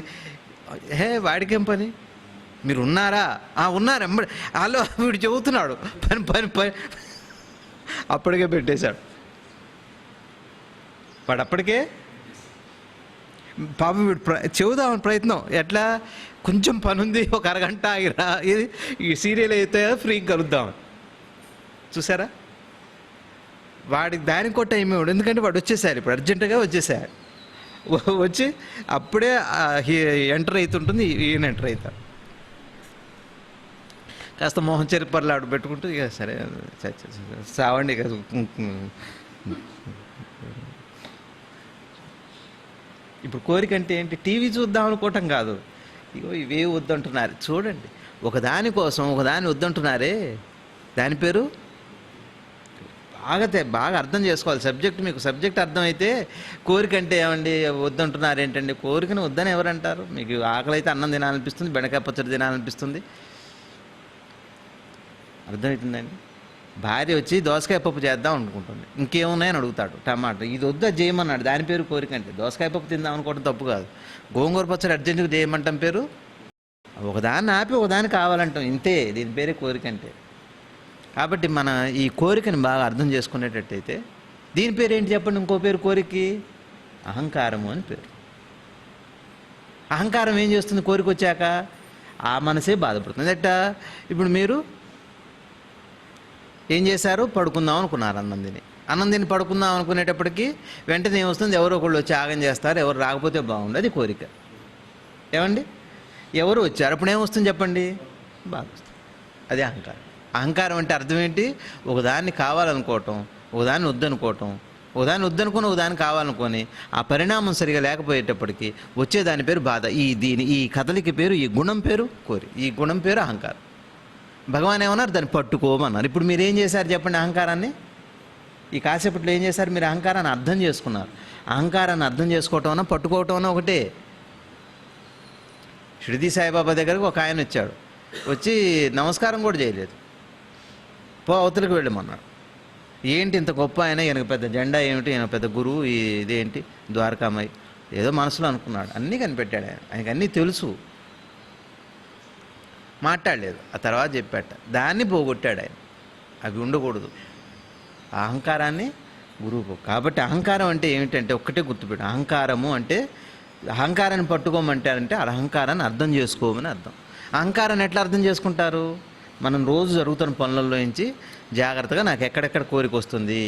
వాడికేం పని, మీరు ఉన్నారా? ఉన్నారు ఎమ్మడి వాళ్ళు వీడు చెబుతున్నాడు, పని పని పని అప్పటికే పెట్టేశాడు వాడు. అప్పటికే పాపం వీడు చెబుదామని ప్రయత్నం, ఎట్లా కొంచెం పని ఉంది, ఒక అరగంట ఆగిరా, ఇది ఈ సీరియల్ అయితే ఫ్రీగా కలుద్దాం. చూసారా, వాడికి దానికి కూడా టైం ఇవ్వడు, ఎందుకంటే వాడు వచ్చేసారు, ఇప్పుడు అర్జెంటుగా వచ్చేసారు. వచ్చి అప్పుడే ఎంటర్ అవుతుంటుంది, ఈయన ఎంటర్ అవుతాడు. కాస్త మోహన్ చెరుపర్లాడు పెట్టుకుంటూ, ఇక సరే సావండి ఇక. ఇప్పుడు కోరిక అంటే ఏంటి? టీవీ చూద్దాం అనుకోవటం కాదు, ఇగో ఇవే వద్దంటున్నారు. చూడండి, ఒకదానికోసం ఒకదాన్ని వద్దంటున్నారే, దాని పేరు బాగా అర్థం చేసుకోవాలి సబ్జెక్ట్. మీకు సబ్జెక్ట్ అర్థమైతే కోరిక అంటే ఏమండి వద్దంటున్నారు ఏంటండి? కోరికను వద్దని ఎవరంటారు? మీకు ఆకలి అయితే అన్నం తినాలనిపిస్తుంది, బెండకాయ పచ్చడి తినాలనిపిస్తుంది, అర్థమవుతుందండి. భార్య వచ్చి దోసకాయ పప్పు చేద్దాం అనుకుంటుంది, ఇంకేమున్నాయని అడుగుతాడు, టమాటో, ఇది వద్దా చేయమన్నాడు, దాని పేరు కోరిక అంటే. దోసకాయ పప్పు తిందాం అనుకోవడం తప్పు కాదు, గోంగూర పచ్చడి అర్జెంటుగా చేయమంటాం పేరు. ఒకదాన్ని ఆపి ఒకదాన్ని కావాలంటాం, ఇంతే, దీని పేరే కోరిక అంటే. కాబట్టి మన ఈ కోరికని బాగా అర్థం చేసుకునేటట్టయితే, దీని పేరు ఏంటి చెప్పండి? ఇంకో పేరు కోరికకి అహంకారము అని పేరు. అహంకారం ఏం చేస్తుంది? కోరిక వచ్చాక ఆ మనసే బాధపడుతుంది. ఎట్టా? ఇప్పుడు మీరు ఏం చేశారు? పడుకుందాం అనుకున్నారు, అన్నం తిని పడుకుందాం అనుకునేటప్పటికి వెంటనే ఏమొస్తుంది? ఎవరో ఒకళ్ళు వచ్చి ఆగం చేస్తారు, ఎవరు రాకపోతే బాగుండు, అది కోరిక. ఏమండి, ఎవరు వచ్చారు, అప్పుడు ఏమొస్తుంది చెప్పండి? బాధ వస్తుంది. అది అహంకారం. అహంకారం అంటే అర్థం ఏంటి? ఒకదాన్ని కావాలనుకోవటం, ఒకదాన్ని వద్దనుకోవటం, ఒకదాన్ని వద్దనుకుని ఒకదాన్ని కావాలనుకొని ఆ పరిణామం సరిగా లేకపోయేటప్పటికి వచ్చేదాని పేరు బాధ. ఈ కథలికి పేరు, ఈ గుణం పేరు కోరి, ఈ గుణం పేరు అహంకారం. భగవాన్ ఏమన్నారు? దాన్ని పట్టుకోమన్నారు. ఇప్పుడు మీరు ఏం చేశారు చెప్పండి? అహంకారాన్ని ఈ కాసేపట్లో ఏం చేశారు? మీరు అహంకారాన్ని అర్థం చేసుకున్నారు. అహంకారాన్ని అర్థం చేసుకోవటం అన్నా పట్టుకోవటం అన్నా ఒకటే. షిరిడి సాయిబాబా దగ్గరకు ఒక ఆయన వచ్చాడు, వచ్చి నమస్కారం కూడా చేయలేదు, అవతలకు వెళ్ళమన్నాడు. ఏంటి ఇంత గొప్ప ఆయన, ఈయనకు పెద్ద జెండా ఏమిటి, ఈయన పెద్ద గురువు, ఇదేంటి ద్వారకామయ్య, ఏదో మనసులో అనుకున్నాడు. అన్నీ కనిపెట్టాడు ఆయనకు అన్నీ తెలుసు, మాట్లాడలేదు. ఆ తర్వాత చెప్పాట, దాన్ని పోగొట్టాడు ఆయన. అవి ఉండకూడదు, అహంకారాన్ని గురువు. కాబట్టి అహంకారం అంటే ఏమిటంటే ఒక్కటే గుర్తుపెట్టు, అహంకారము అంటే అహంకారాన్ని పట్టుకోమంటారంటే అహంకారాన్ని అర్థం చేసుకోమని అర్థం. అహంకారాన్ని ఎట్లా అర్థం చేసుకుంటారు? మనం రోజు జరుగుతున్న పనులలో నుంచి జాగ్రత్తగా నాకు ఎక్కడెక్కడ కోరిక వస్తుంది,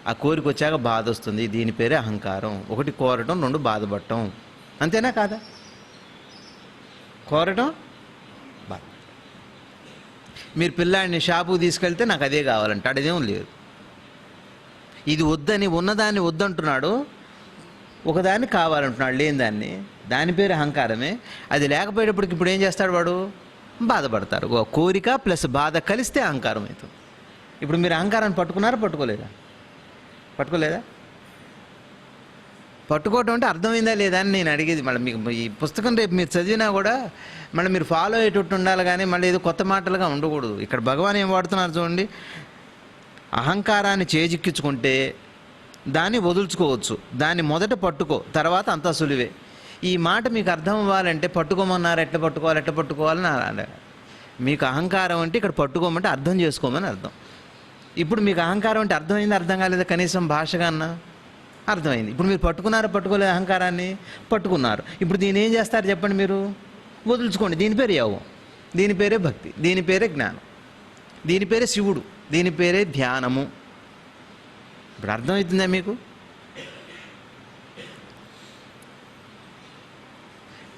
ఆ కోరిక వచ్చాక బాధ వస్తుంది, దీని పేరే అహంకారం. ఒకటి కోరటం, రెండు బాధపడటం, అంతేనా కాదా? కోరటం, బాధ. మీరు పిల్లాడిని షాపుకి తీసుకెళ్తే నాకు అదే కావాలంటే అదేం లేదు, ఇది వద్దని ఉన్నదాన్ని వద్దంటున్నాడు, ఒకదాన్ని కావాలంటున్నాడు లేని దాన్ని, దాని పేరు అహంకారమే. అది లేకపోయేటప్పటికి ఇప్పుడు ఏం చేస్తాడు వాడు? బాధపడతారు. కోరిక ప్లస్ బాధ కలిస్తే అహంకారం అవుతుంది. ఇప్పుడు మీరు అహంకారాన్ని పట్టుకున్నారా పట్టుకోలేదా? పట్టుకోలేదా? పట్టుకోవటం అంటే అర్థమైందా లేదా అని నేను అడిగేది. మళ్ళీ మీకు ఈ పుస్తకం రేపు మీరు చదివినా కూడా మళ్ళీ మీరు ఫాలో అయ్యేటట్టు ఉండాలి, కానీ మళ్ళీ ఏదో కొత్త మాటలుగా ఉండకూడదు. ఇక్కడ భగవాన్ ఏం వాడుతున్నారు చూడండి, అహంకారాన్ని చేజిక్కించుకుంటే దాన్ని వదులుచుకోవచ్చు, దాన్ని మొదట పట్టుకో, తర్వాత అంతా సులువే. ఈ మాట మీకు అర్థం అవ్వాలంటే పట్టుకోమన్నారు, ఎట్లా పట్టుకోవాలని అలా. మీకు అహంకారం అంటే ఇక్కడ పట్టుకోమంటే అర్థం చేసుకోమని అర్థం. ఇప్పుడు మీకు అహంకారం అంటే అర్థమైంది అర్థం కాలేదా? కనీసం భాషగా అన్నా అర్థమైంది. ఇప్పుడు మీరు పట్టుకోలేదు అహంకారాన్ని, పట్టుకున్నారు. ఇప్పుడు దీన్ని ఏం చేస్తారు చెప్పండి మీరు? వదులుచుకోండి. దీని పేరు యోగం, దీని పేరే భక్తి, దీని పేరే జ్ఞానం, దీని పేరే శివుడు, దీని పేరే ధ్యానము. ఇప్పుడు అర్థమవుతుందా మీకు?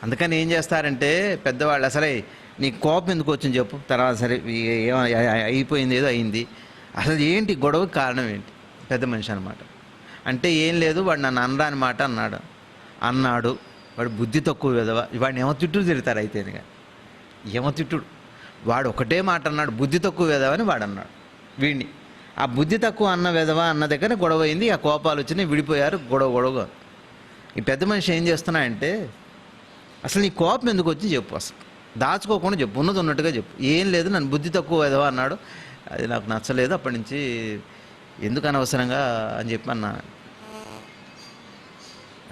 అందుకని ఏం చేస్తారంటే పెద్దవాళ్ళు, అసలే నీకు కోపం ఎందుకు వచ్చింది చెప్పు, తర్వాత సరే అయిపోయింది, ఏదో అయింది, అసలు ఏంటి గొడవకి కారణం ఏంటి? పెద్ద మనిషి అనమాట. అంటే ఏం లేదు, వాడు నన్ను అనరాని మాట అన్నాడు, వాడు బుద్ధి తక్కువ విధవ, వాడిని ఏమో తిట్టుడు తిడతారు. అయితే ఏమో తిట్టుడు, వాడు ఒకటే మాట అన్నాడు, బుద్ధి తక్కువ విధవ అని వాడు అన్నాడు వీడిని. ఆ బుద్ధి తక్కువ అన్న విధవ అన్న దగ్గర గొడవ అయింది, ఆ కోపాలు వచ్చినాయి, విడిపోయారు, గొడవ. ఈ పెద్ద మనిషి ఏం చేస్తున్నాయంటే, అసలు నీ కోపం ఎందుకు వచ్చి చెప్పు, అసలు దాచుకోకుండా చెప్పు, ఉన్నది ఉన్నట్టుగా చెప్పు. ఏం లేదు, నన్ను బుద్ధి తక్కువ విధవ అన్నాడు, అది నాకు నచ్చలేదు, అప్పటి నుంచి ఎందుకు అనవసరంగా అని చెప్పి అన్నా.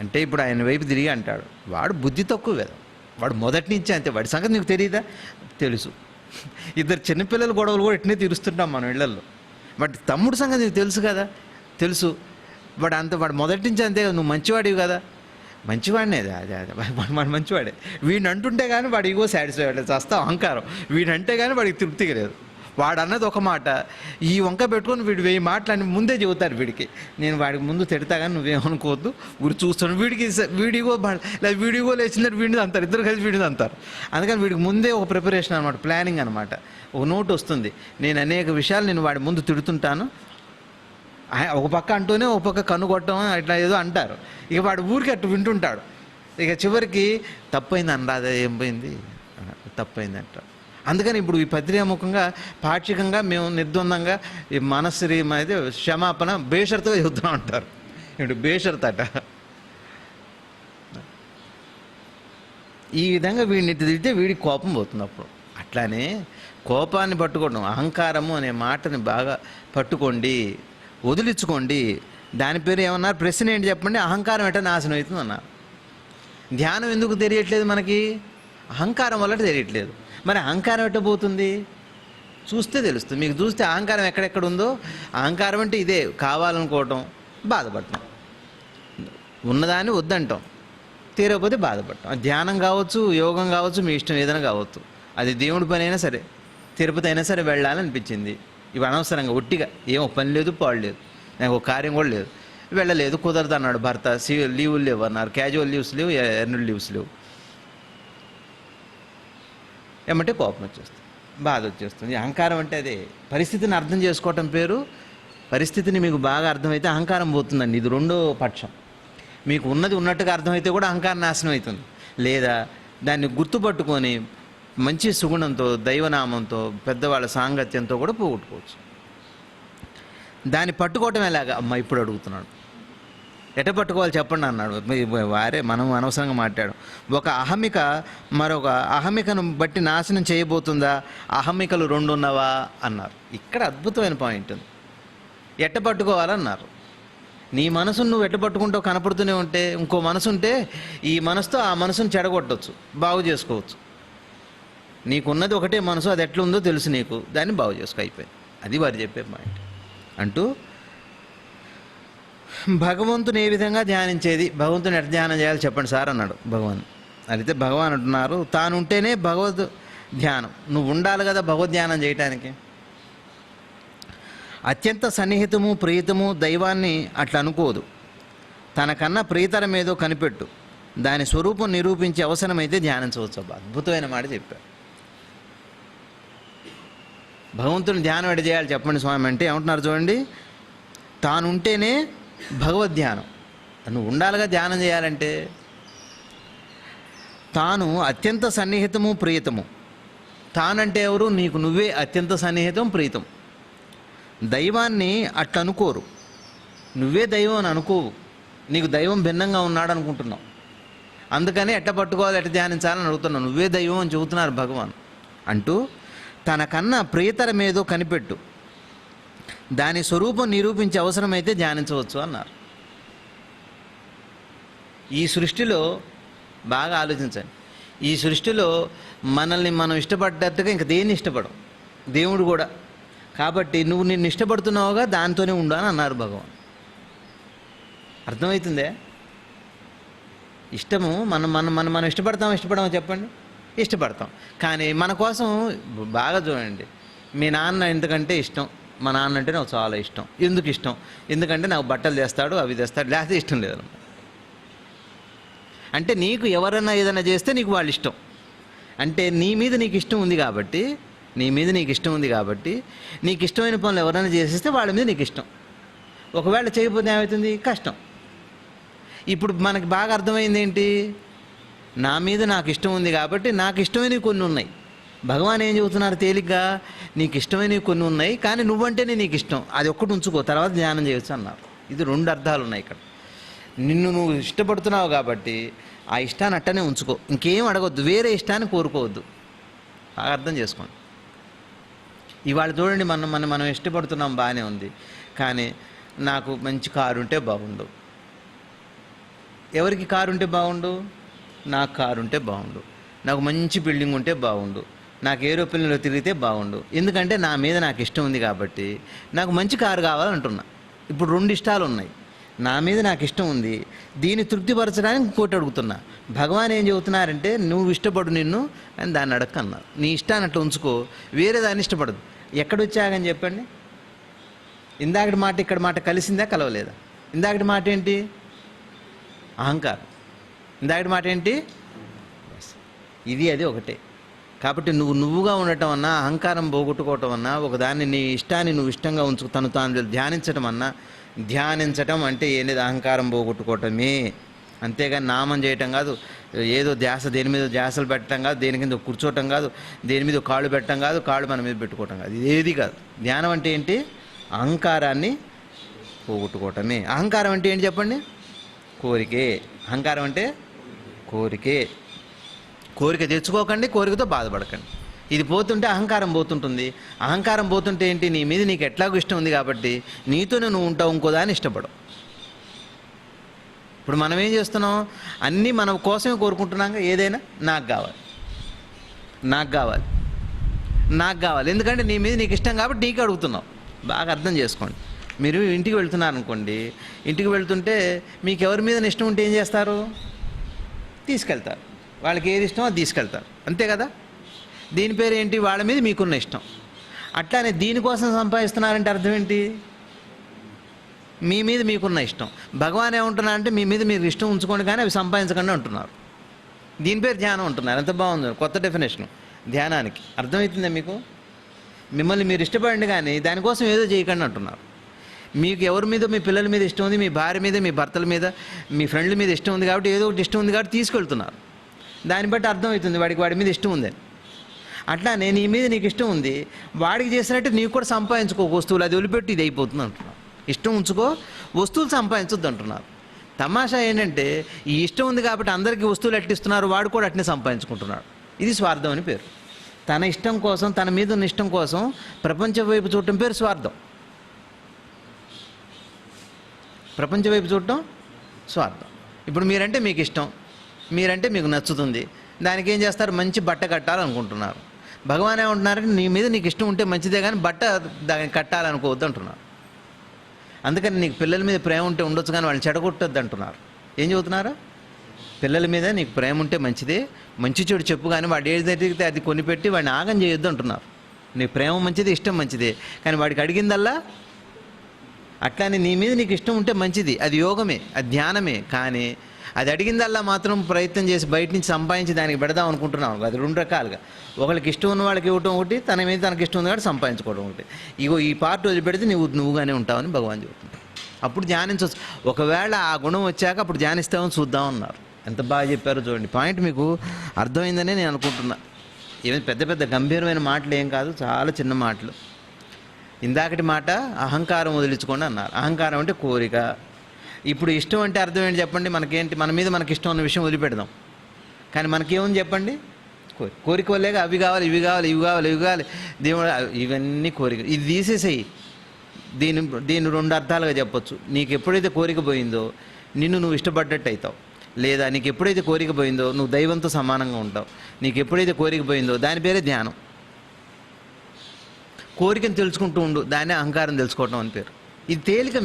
అంటే ఇప్పుడు ఆయన వైపు తిరిగి అంటాడు, వాడు బుద్ధి తక్కువ విధవ, వాడు మొదటి నుంచి అంతే, వాడి సంగతి నీకు తెలియదా? తెలుసు. ఇద్దరు చిన్నపిల్లల గొడవలు కూడా ఇట్నే తీరుస్తుంటాం మనం ఇళ్లలో. బట్ తమ్ముడు సంగతి నీకు తెలుసు కదా, తెలుసు. వాడు మొదటి నుంచి అంతే, నువ్వు మంచివాడివి కదా. మంచివాడినే, వాడు మంచివాడే. వీడిని అంటుంటే కానీ వాడు ఇగో సాటిస్ఫై అవ్వలేదు, చస్తా అహంకారం. వీడంటే కానీ వాడికి తృప్తిగా లేదు. వాడు అన్నది ఒక మాట, ఈ వంక పెట్టుకొని వీడు 1000 మాటలని ముందే చెబుతారు వీడికి. నేను వాడికి ముందు తిడతా కానీ నువ్వేమనుకోవద్దు, వీడు చూస్తాను, వీడిగో లేచిందంటే వీడిని అంటారు, ఇద్దరు కలిసి వీడిని అంటారు. అందుకని వీడికి ముందే ఒక ప్రిపరేషన్ అనమాట, ప్లానింగ్ అనమాట. ఒక నోట్ వస్తుంది, నేను అనేక విషయాలు నేను వాడి ముందు తిడుతుంటాను, ఒక పక్క అంటూనే ఒక పక్క కన్నుకొట్టడం ఇట్లా ఏదో అంటారు. ఇక వాడు ఊరికి అట్టు వింటుంటాడు. ఇక చివరికి తప్పైంది అనరాదా, ఏం పోయింది, తప్పైంది అంటారు. అందుకని ఇప్పుడు ఈ పత్రికాముఖంగా పాక్షికంగా మేము నిర్ద్వందంగా ఈ మనశ్రీ అయితే క్షమాపణ బేషరతుగా చెబుతూ ఉంటారు. ఇప్పుడు బేషరతట ఈ విధంగా వీడిని తిడితే వీడికి కోపం పోతుంది. అప్పుడు అట్లానే కోపాన్ని పట్టుకోవడం, అహంకారము అనే మాటని బాగా పట్టుకోండి, వదిలించుకోండి. దాని పేరు ఏమన్నారు? ప్రశ్న ఏంటి చెప్పండి? అహంకారం ఎట్లా నాశనం అవుతుంది అన్నారు. ధ్యానం ఎందుకు తెలియట్లేదు మనకి? అహంకారం వల్ల తెలియట్లేదు. మరి అహంకారం ఎట్ట పోతుంది? చూస్తే తెలుస్తుంది. మీకు చూస్తే అహంకారం ఎక్కడెక్కడ ఉందో. అహంకారం అంటే ఇదే, కావాలనుకోవటం, బాధపడటం, ఉన్నదాన్ని వద్దంటాం, తీరకపోతే బాధపడటం. ధ్యానం కావచ్చు, యోగం కావచ్చు, మీ ఇష్టం ఏదైనా కావచ్చు. అది దేవుడి పని అయినా సరే, తిరుపతి అయినా సరే వెళ్ళాలనిపించింది, ఇవి అనవసరంగా ఒట్టిగా ఏమో పని లేదు, పాడు లేదు, నాకు ఒక కార్యం కూడా లేదు, వెళ్ళలేదు, కుదరదు అన్నాడు భర్త, లీవులు లేవు అన్నారు, క్యాజువల్ లీవ్స్ లేవు, ఎర్నల్ లీవ్స్ లేవు. ఏమంటే కోపం వచ్చేస్తుంది, బాధ వచ్చేస్తుంది. అహంకారం అంటే అదే. పరిస్థితిని అర్థం చేసుకోవటం పేరు. పరిస్థితిని మీకు బాగా అర్థమైతే అహంకారం పోతుందండి. ఇది రెండో పక్షం. మీకు ఉన్నది ఉన్నట్టుగా అర్థమైతే కూడా అహంకారం నాశనం అవుతుంది. లేదా దాన్ని గుర్తుపట్టుకొని మంచి సుగుణంతో, దైవనామంతో, పెద్దవాళ్ళ సాంగత్యంతో కూడా పోగొట్టుకోవచ్చు. దాన్ని పట్టుకోవటం ఎలాగా? అమ్మ ఇప్పుడు అడుగుతున్నాడు, ఎట పట్టుకోవాలి చెప్పండి అన్నాడు. వారే మనం అనవసరంగా మాట్లాడాం. ఒక అహమిక మరొక అహమికను బట్టి నాశనం చేయబోతుందా? అహమికలు 2 ఉన్నవా అన్నారు. ఇక్కడ అద్భుతమైన పాయింట్ ఉంది. ఎట్ట పట్టుకోవాలన్నారు. నీ మనసును నువ్వు ఎట్ట పట్టుకుంటావు కనపడుతూనే ఉంటే, ఇంకో మనసు ఉంటే ఈ మనసుతో ఆ మనసును చెడగొట్టవచ్చు, బాగు చేసుకోవచ్చు. నీకున్నది ఒకటే మనసు, అది ఎట్లుందో తెలుసు నీకు, దాన్ని బాగు చేసుకో, అయిపోయింది. అది వారు చెప్పే పాయింట్. అంటూ భగవంతుని ఏ విధంగా ధ్యానించేది, భగవంతుని ఎట్లా ధ్యానం చేయాలి చెప్పండి సార్ అన్నాడు భగవాన్. అయితే భగవాన్ అంటున్నారు, తాను ఉంటేనే భగవద్ ధ్యానం. నువ్వు ఉండాలి కదా భగవద్ ధ్యానం చేయటానికి. అత్యంత సన్నిహితము ప్రియతము దైవాన్ని అట్లా అనుకోదు, తనకన్నా ప్రియతరం ఏదో కనిపెట్టు, దాని స్వరూపం నిరూపించే అవసరమైతే ధ్యానించవచ్చు. అబ్బా, అద్భుతమైన మాట చెప్పారు. భగవంతుని ధ్యానం ఎడ చేయాలి చెప్పండి స్వామి అంటే ఏమంటున్నారు చూడండి, తాను ఉంటేనే భగవద్ధ్యానం. నువ్వు ఉండాలిగా ధ్యానం చేయాలంటే. తాను అత్యంత సన్నిహితము ప్రియతము. తానంటే ఎవరు? నీకు నువ్వే అత్యంత సన్నిహితం ప్రీతం. దైవాన్ని అట్లా అనుకోరు, నువ్వే దైవం అని అనుకోవు, నీకు దైవం భిన్నంగా ఉన్నాడు అనుకుంటున్నావు. అందుకని ఎట్ట పట్టుకోవాలి, ఎట్ట ధ్యానించాలని అడుగుతున్నావు. నువ్వే దైవం అని చెబుతున్నారు భగవాన్. అంటూ తనకన్నా ప్రియతరమేదో కనిపెట్టు, దాని స్వరూపం నిరూపించే అవసరమైతే ధ్యానించవచ్చు అన్నారు. ఈ సృష్టిలో బాగా ఆలోచించండి, ఈ సృష్టిలో మనల్ని మనం ఇష్టపడ్డట్టుగా ఇంక దేన్ని ఇష్టపడం, దేవుడు కూడా. కాబట్టి నువ్వు నిన్ను ఇష్టపడుతున్నావుగా, దాంతోనే ఉండు అని అన్నారు భగవాన్. అర్థమవుతుందే? ఇష్టము మనం మనం మనం మనం ఇష్టపడమో చెప్పండి, ఇష్టపడతాం. కానీ మన కోసం బాగా చూడండి, మీ నాన్న ఎందుకంటే ఇష్టం, మా నాన్న అంటే నాకు చాలా ఇష్టం. ఎందుకు ఇష్టం? ఎందుకంటే నాకు బట్టలు తెస్తాడు, అవి తెస్తాడు, లేకపోతే ఇష్టం లేదు. అంటే నీకు ఎవరైనా ఏదైనా చేస్తే నీకు వాళ్ళు ఇష్టం. అంటే నీ మీద నీకు ఇష్టం ఉంది కాబట్టి, నీకు ఇష్టమైన పనులు ఎవరైనా చేసేస్తే వాళ్ళ మీద నీకు ఇష్టం. ఒకవేళ చేయకపోతే ఏమవుతుంది? కష్టం. ఇప్పుడు మనకి బాగా అర్థమైంది ఏంటి? నా మీద నాకు ఇష్టం ఉంది కాబట్టి నాకు ఇష్టమైనవి కొన్ని ఉన్నాయి. భగవాన్ ఏం చెబుతున్నారు తేలిగ్గా? నీకు ఇష్టమైనవి కొన్ని ఉన్నాయి, కానీ నువ్వంటేనే నీకు ఇష్టం, అది ఒక్కటి ఉంచుకో, తర్వాత ధ్యానం చేయొచ్చు అన్నారు. ఇది 2 అర్థాలు ఉన్నాయి ఇక్కడ. నిన్ను నువ్వు ఇష్టపడుతున్నావు కాబట్టి ఆ ఇష్టాన్ని అట్టనే ఉంచుకో, ఇంకేం అడగొద్దు, వేరే ఇష్టాన్ని కోరుకోవద్దు. బాగా అర్థం చేసుకోండి. ఇవాళ చూడండి, మనం ఇష్టపడుతున్నాం, బాగానే ఉంది, కానీ నాకు మంచి కారు ఉంటే బాగుండు. ఎవరికి కారు ఉంటే బాగుండు? నాకు కారు ఉంటే బాగుండు, నాకు మంచి బిల్డింగ్ ఉంటే బాగుండు, నాకు ఏరోప్లేన్లో తిరిగితే బాగుండు. ఎందుకంటే నా మీద నాకు ఇష్టం ఉంది కాబట్టి నాకు మంచి కారు కావాలంటున్నా. ఇప్పుడు 2 ఇష్టాలు ఉన్నాయి. నా మీద నాకు ఇష్టం ఉంది, దీన్ని తృప్తిపరచడానికి ఇంకోటి అడుగుతున్నా. భగవాన్ ఏం చెబుతున్నారంటే, నువ్వు ఇష్టపడు నిన్ను అని దాన్ని అడగన్నారు. నీ ఇష్టాన్ని అట్లా ఉంచుకో, వేరే దాన్ని ఇష్టపడదు. ఎక్కడొచ్చాగని చెప్పండి? ఇందాకటి మాట ఇక్కడ మాట కలిసిందా, కలవలేదా? ఇందాకటి మాట ఏంటి? అహంకారం. ఇందాకటి మాట ఏంటి? ఇది అది ఒకటే. కాబట్టి నువ్వుగా ఉండటం అన్నా, అహంకారం పోగొట్టుకోవటం అన్నా, ఒకదాన్ని నీ ఇష్టాన్ని నువ్వు ఇష్టంగా ఉంచుకు తాను ధ్యానించడం అన్నా, ధ్యానించటం అంటే ఏది? అహంకారం పోగొట్టుకోవటమే. అంతేగాని నామం చేయటం కాదు, ఏదో దేని మీద ధ్యాసలు పెట్టడం కాదు, దేని కింద కూర్చోవటం కాదు, దేని మీద కాళ్ళు పెట్టడం కాదు, కాళ్ళు మన మీద పెట్టుకోవటం కాదు, ఇది ఏది కాదు. ధ్యానం అంటే ఏంటి? అహంకారాన్ని పోగొట్టుకోవటమే. అహంకారం అంటే ఏంటి చెప్పండి? కోరికే. అహంకారం అంటే కోరికే. కోరిక తెచ్చుకోకండి, కోరికతో బాధపడకండి. ఇది పోతుంటే అహంకారం పోతుంటుంది. అహంకారం పోతుంటే ఏంటి? నీ మీద నీకు ఎట్లాగో ఇష్టం ఉంది కాబట్టి నీతోనే నువ్వు ఉంటావు, ఇంకోదాన్ని ఇష్టపడవు. ఇప్పుడు మనం ఏం చేస్తున్నాం? అన్నీ మన కోసమే కోరుకుంటున్నాం. ఏదైనా నాకు కావాలి, ఎందుకంటే నీ మీద నీకు ఇష్టం కాబట్టి నీకు అడుగుతున్నావు. బాగా అర్థం చేసుకోండి. మీరు ఇంటికి వెళ్తున్నారనుకోండి, ఇంటికి వెళ్తుంటే మీకు ఎవరి మీద ఇష్టం ఉంటే ఏం చేస్తారు? తీసుకెళ్తారు. వాళ్ళకి ఏది ఇష్టమో అది తీసుకెళ్తారు, అంతే కదా? దీని పేరు ఏంటి? వాళ్ళ మీద మీకున్న ఇష్టం. అట్లానే దీనికోసం సంపాదిస్తున్నారంటే అర్థం ఏంటి? మీ మీద మీకున్న ఇష్టం. భగవాన్ ఏమంటున్నారు అంటే, మీ మీద మీరు ఇష్టం ఉంచుకోండి కానీ అవి సంపాదించకండి అంటున్నారు. దీని పేరు ధ్యానం అంటున్నారు. ఎంత బాగుంది, కొత్త డెఫినేషన్ ధ్యానానికి. అర్థమవుతుందా మీకు? మిమ్మల్ని మీరు ఇష్టపడండి కానీ దానికోసం ఏదో చేయకండి అంటున్నారు. మీకు ఎవరి మీద, మీ పిల్లల మీద ఇష్టం ఉంది, మీ భార్య మీద, మీ భర్తల మీద, మీ ఫ్రెండ్ల మీద ఇష్టం ఉంది కాబట్టి, ఏదో ఒకటి ఇష్టం ఉంది కాబట్టి తీసుకెళ్తున్నారు. దాన్ని బట్టి అర్థమవుతుంది వాడి మీద ఇష్టం ఉందని. అట్లానే నీ మీద నీకు ఇష్టం ఉంది, వాడికి చేసినట్టు నీకు కూడా సంపాదించుకో వస్తువులు, అది వదిలిపెట్టి ఇది అయిపోతుంది అంటున్నారు. ఇష్టం ఉంచుకో, వస్తువులు సంపాదించొద్దు అంటున్నారు. తమాషా ఏంటంటే, ఈ ఇష్టం ఉంది కాబట్టి అందరికీ వస్తువులు అట్టిస్తున్నారు, వాడు కూడా అట్నే సంపాదించుకుంటున్నాడు. ఇది స్వార్థం అని పేరు. తన ఇష్టం కోసం, తన మీద ఉన్న ఇష్టం కోసం ప్రపంచం వైపు చూడటం పేరు స్వార్థం. ప్రపంచం వైపు చూడటం స్వార్థం. ఇప్పుడు మీరంటే మీకు ఇష్టం, మీరంటే మీకు నచ్చుతుంది, దానికి ఏం చేస్తారు? మంచి బట్ట కట్టాలనుకుంటున్నారు. భగవాన్ ఏమంటున్నారంటే, నీ మీద నీకు ఇష్టం ఉంటే మంచిదే కానీ బట్ట దాన్ని కట్టాలనుకోవద్దు అంటున్నారు. అందుకని నీకు పిల్లల మీద ప్రేమ ఉంటే ఉండొచ్చు కానీ వాళ్ళని చెడగొట్టొద్దు అంటున్నారు. ఏం చెబుతున్నారా? పిల్లల మీద నీకు ప్రేమ ఉంటే మంచిదే, మంచి చెడు చెప్పు, కానీ వాడు ఏది జరిగితే అది కొనిపెట్టి వాడిని ఆగం చేయొద్దు అంటున్నారు. నీ ప్రేమ మంచిదే, ఇష్టం మంచిదే, కానీ వాడికి అడిగిందల్లా. అట్లానే నీ మీద నీకు ఇష్టం ఉంటే మంచిది, అది యోగమే, అది ధ్యానమే, కానీ అది అడిగిందల్లా మాత్రం ప్రయత్నం చేసి బయట నుంచి సంపాదించి దానికి పెడదాం అనుకుంటున్నాం. అది 2 రకాలుగా. ఒకరికి ఇష్టం ఉన్న వాళ్ళకి ఇవ్వటం ఒకటి, తన మీద తనకి ఇష్టం ఉంది కాబట్టి సంపాదించుకోవడం ఒకటి. ఇగో ఈ పార్ట్ వదిలిపెడితే నువ్వుగానే ఉంటావని భగవాన్ చెబుతుంటారు. అప్పుడు ధ్యానించవచ్చు. ఒకవేళ ఆ గుణం వచ్చాక అప్పుడు ధ్యానిస్తామని చూద్దాం అన్నారు. ఎంత బాగా చెప్పారో చూడండి. పాయింట్ మీకు అర్థమైందనే నేను అనుకుంటున్నా. ఏమి పెద్ద పెద్ద గంభీరమైన మాటలు ఏం కాదు, చాలా చిన్న మాటలు. ఇందాకటి మాట అహంకారం వదిలించుకోండి అన్నారు. అహంకారం అంటే కోరిక. ఇప్పుడు ఇష్టం అంటే అర్థం ఏంటి చెప్పండి? మనకేంటి? మన మీద మనకి ఇష్టం ఉన్న విషయం వదిలిపెడదాం. కానీ మనకేముంది చెప్పండి? కోరిక వల్లేగా అవి కావాలి, ఇవి కావాలి, ఇవి కావాలి, ఇవి కావాలి, దేవుడు, ఇవన్నీ కోరిక. ఇది తీసేసేయి. దీన్ని 2 అర్థాలుగా చెప్పొచ్చు. నీకు ఎప్పుడైతే కోరిక పోయిందో నిన్ను నువ్వు ఇష్టపడ్డట్టు అవుతావు. లేదా నీకు ఎప్పుడైతే కోరిక పోయిందో నువ్వు దైవంతో సమానంగా ఉంటావు. నీకు ఎప్పుడైతే కోరిక పోయిందో దాని పేరే ధ్యానం. కోరికను తెలుసుకుంటూ ఉండు, దాన్నే అహంకారం తెలుసుకోవటం అని పేరు. ఇది తేలిక.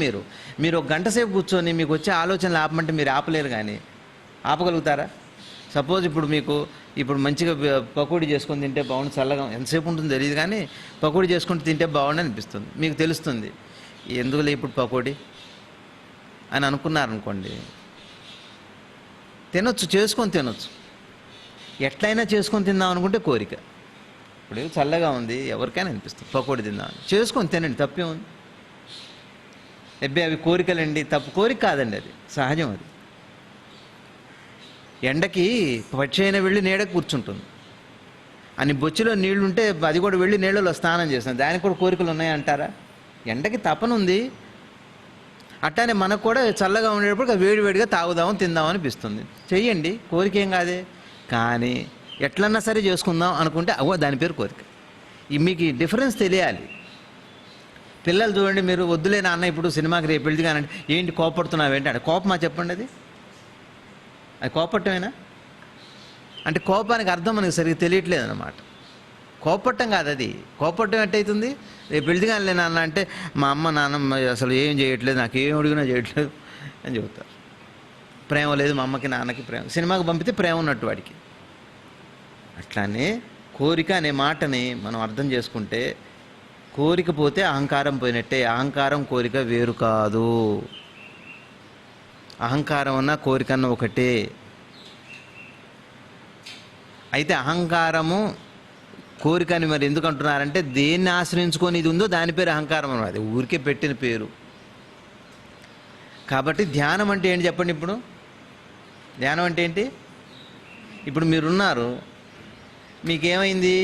మీరు ఒక గంట సేపు కూర్చొని మీకు వచ్చే ఆలోచనలు ఆపమంటే మీరు ఆపలేరు. కానీ ఆపగలుగుతారా? సపోజ్ ఇప్పుడు మంచిగా పకోడీ చేసుకొని తింటే బాగుండు, చల్లగా ఎంతసేపు ఉంటుందో తెలియదు, కానీ పకోడీ చేసుకుంటూ తింటే బాగుండు అనిపిస్తుంది. మీకు తెలుస్తుంది ఎందుకులే ఇప్పుడు పకోడీ అని అనుకున్నారనుకోండి, చేసుకొని తినొచ్చు. ఎట్లయినా చేసుకొని తిందాం అనుకుంటే కోరిక. ఇప్పుడు చల్లగా ఉంది, ఎవరికైనా అనిపిస్తుంది పకోడీ తిందామని, చేసుకొని తినండి, తప్పే ఉంది. అవి కోరికలండి, తప్పు. కోరిక కాదండి, అది సహజం. అది ఎండకి పచ్చి అయినా వెళ్ళి నీడకు కూర్చుంటుంది. అని బొచ్చులో నీళ్లు ఉంటే అది కూడా వెళ్ళి నీళ్ళలో స్నానం చేస్తుంది. దానికి కూడా కోరికలు ఉన్నాయంటారా? ఎండకి తపనుంది. అట్టానే మనకు కూడా చల్లగా ఉండేటప్పుడు వేడివేడిగా తాగుదామని తిందామని అనిపిస్తుంది. చెయ్యండి, కోరిక ఏం కాదే. కానీ ఎట్లన్నా సరే చేసుకుందాం అనుకుంటే దాని పేరు కోరిక. మీకు ఈ డిఫరెన్స్ తెలియాలి. పిల్లలు చూడండి, మీరు వద్దులే నాన్న ఇప్పుడు సినిమాకి రేపు వెళ్తే కానీ ఏంటి కోపడుతున్నావు ఏంటి అంటే, కోపమా చెప్పండి? అది కోపట్టమేనా? అంటే కోపానికి అర్థం మనకి సరిగ్గా తెలియట్లేదు అన్నమాట. కోపట్టం కాదు అది. కోపట్టం ఎట్టయితుంది? రేపు వెళ్తే కానీ నాన్న అంటే, మా అమ్మ నాన్న అసలు ఏం చేయట్లేదు, నాకు ఏం అడిగినా చేయట్లేదు అని చెబుతారు. ప్రేమ లేదు మా అమ్మకి నాన్నకి. ప్రేమ సినిమాకి పంపితే ప్రేమ ఉన్నట్టు వాడికి. అట్లానే కోరిక అనే మాటని మనం అర్థం చేసుకుంటే, కోరిక పోతే అహంకారం పోయినట్టే. అహంకారం కోరిక వేరు కాదు. అహంకారం అన్న కోరిక అన్న ఒకటే. అయితే అహంకారము కోరిక అని మరి ఎందుకు అంటున్నారంటే, దేన్ని ఆశ్రయించుకొని ఇది ఉందో దాని పేరు అహంకారం అన్నమాట. అది ఊరికే పెట్టిన పేరు. కాబట్టి ధ్యానం అంటే ఏంటి చెప్పండి? ఇప్పుడు ధ్యానం అంటే ఏంటి? ఇప్పుడు మీరున్నారు, మీకేమైంది?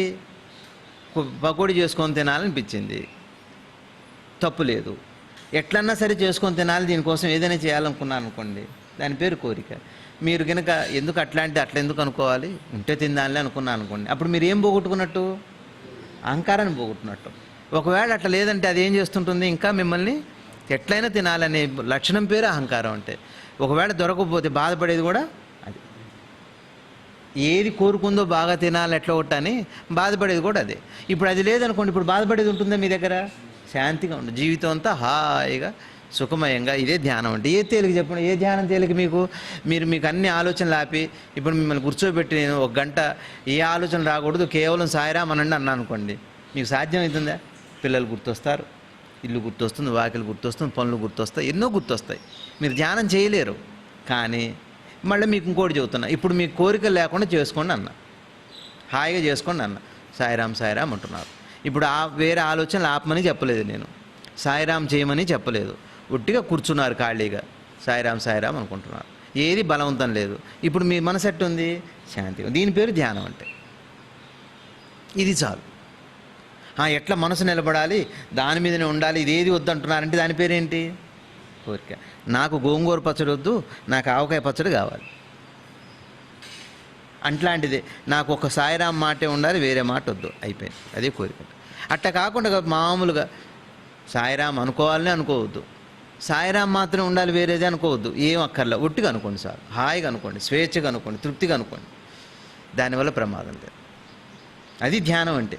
పకోడీ చేసుకొని తినాలనిపించింది, తప్పు లేదు. ఎట్లన్నా సరే చేసుకొని తినాలి, దీనికోసం ఏదైనా చేయాలనుకున్నాను అనుకోండి, దాని పేరు కోరిక. మీరు కనుక ఎందుకు అట్లా ఎందుకు అనుకోవాలి, ఉంటే తిందాలని అనుకున్నాను అనుకోండి, అప్పుడు మీరు ఏం పోగొట్టుకున్నట్టు? అహంకారాన్ని పోగొట్టుకున్నట్టు. ఒకవేళ అట్లా లేదంటే అది ఏం చేస్తుంటుంది? ఇంకా మిమ్మల్ని ఎట్లయినా తినాలనే లక్షణం పేరు అహంకారం. అంటే ఒకవేళ దొరకకపోతే బాధపడేది కూడా అది. ఏది కోరుకుందో బాగా తినాలి ఎట్లా కొట్టని బాధపడేది కూడా అదే. ఇప్పుడు అది లేదనుకోండి, ఇప్పుడు బాధపడేది ఉంటుందా మీ దగ్గర? శాంతిగా ఉంటుంది జీవితం అంతా, హాయిగా సుఖమయంగా. ఇదే ధ్యానం అంటే. ఏ తేలిక చెప్పండి? ఏ ధ్యానం తేలిక మీకు? మీకు అన్ని ఆలోచనలు ఆపి ఇప్పుడు మిమ్మల్ని కూర్చోబెట్టి నేను ఒక గంట ఏ ఆలోచన రాకూడదు, కేవలం సాయిరామ్ అనండి అన్నా అనుకోండి, మీకు సాధ్యం అవుతుందా? పిల్లలు గుర్తొస్తారు, ఇల్లు గుర్తొస్తుంది, వాకిలు గుర్తొస్తుంది, పనులు గుర్తొస్తాయి, ఎన్నో గుర్తొస్తాయి. మీరు ధ్యానం చేయలేరు. కానీ మళ్ళీ మీకు ఇంకోటి చెబుతున్నా, ఇప్పుడు మీకు కోరికలు లేకుండా చేసుకోండి అన్న, హాయిగా చేసుకోండి అన్న. సాయిరామ్ సాయిరామ్ అంటున్నారు. ఇప్పుడు వేరే ఆలోచనలు ఆపమని చెప్పలేదు నేను, సాయిరామ్ చేయమని చెప్పలేదు. ఉట్టిగా కూర్చున్నారు ఖాళీగా, సాయిరామ్ సాయిరామ్ అనుకుంటున్నారు. ఏది బలవంతం లేదు. ఇప్పుడు మీ మనసు ఎట్టుంది? శాంతిగా. దీని పేరు ధ్యానం అంటే. ఇది చాలు. ఎట్లా మనసు నిలబడాలి, దాని మీదనే ఉండాలి, ఇదేది వద్దంటున్నారంటే దాని పేరేంటి? కోరిక. నాకు గోంగూర పచ్చడి వద్దు, నాకు ఆవకాయ పచ్చడి కావాలి. అట్లాంటిదే. నాకు ఒక సాయిరామ్ మాటే ఉండాలి, వేరే మాట వద్దు, అయిపోయింది. అదే కోరిక. అట్లా కాకుండా మామూలుగా సాయిరామ్ అనుకోవాలని అనుకోవద్దు, సాయిరామ్ మాత్రం ఉండాలి, వేరేది అనుకోవద్దు. ఏం అక్కర్లా, ఒట్టిగా అనుకోండి సార్, హాయిగా అనుకోండి, స్వేచ్ఛగా అనుకోండి, తృప్తిగా అనుకోండి. దానివల్ల ప్రమాదం లేదు. అది ధ్యానం అంటే.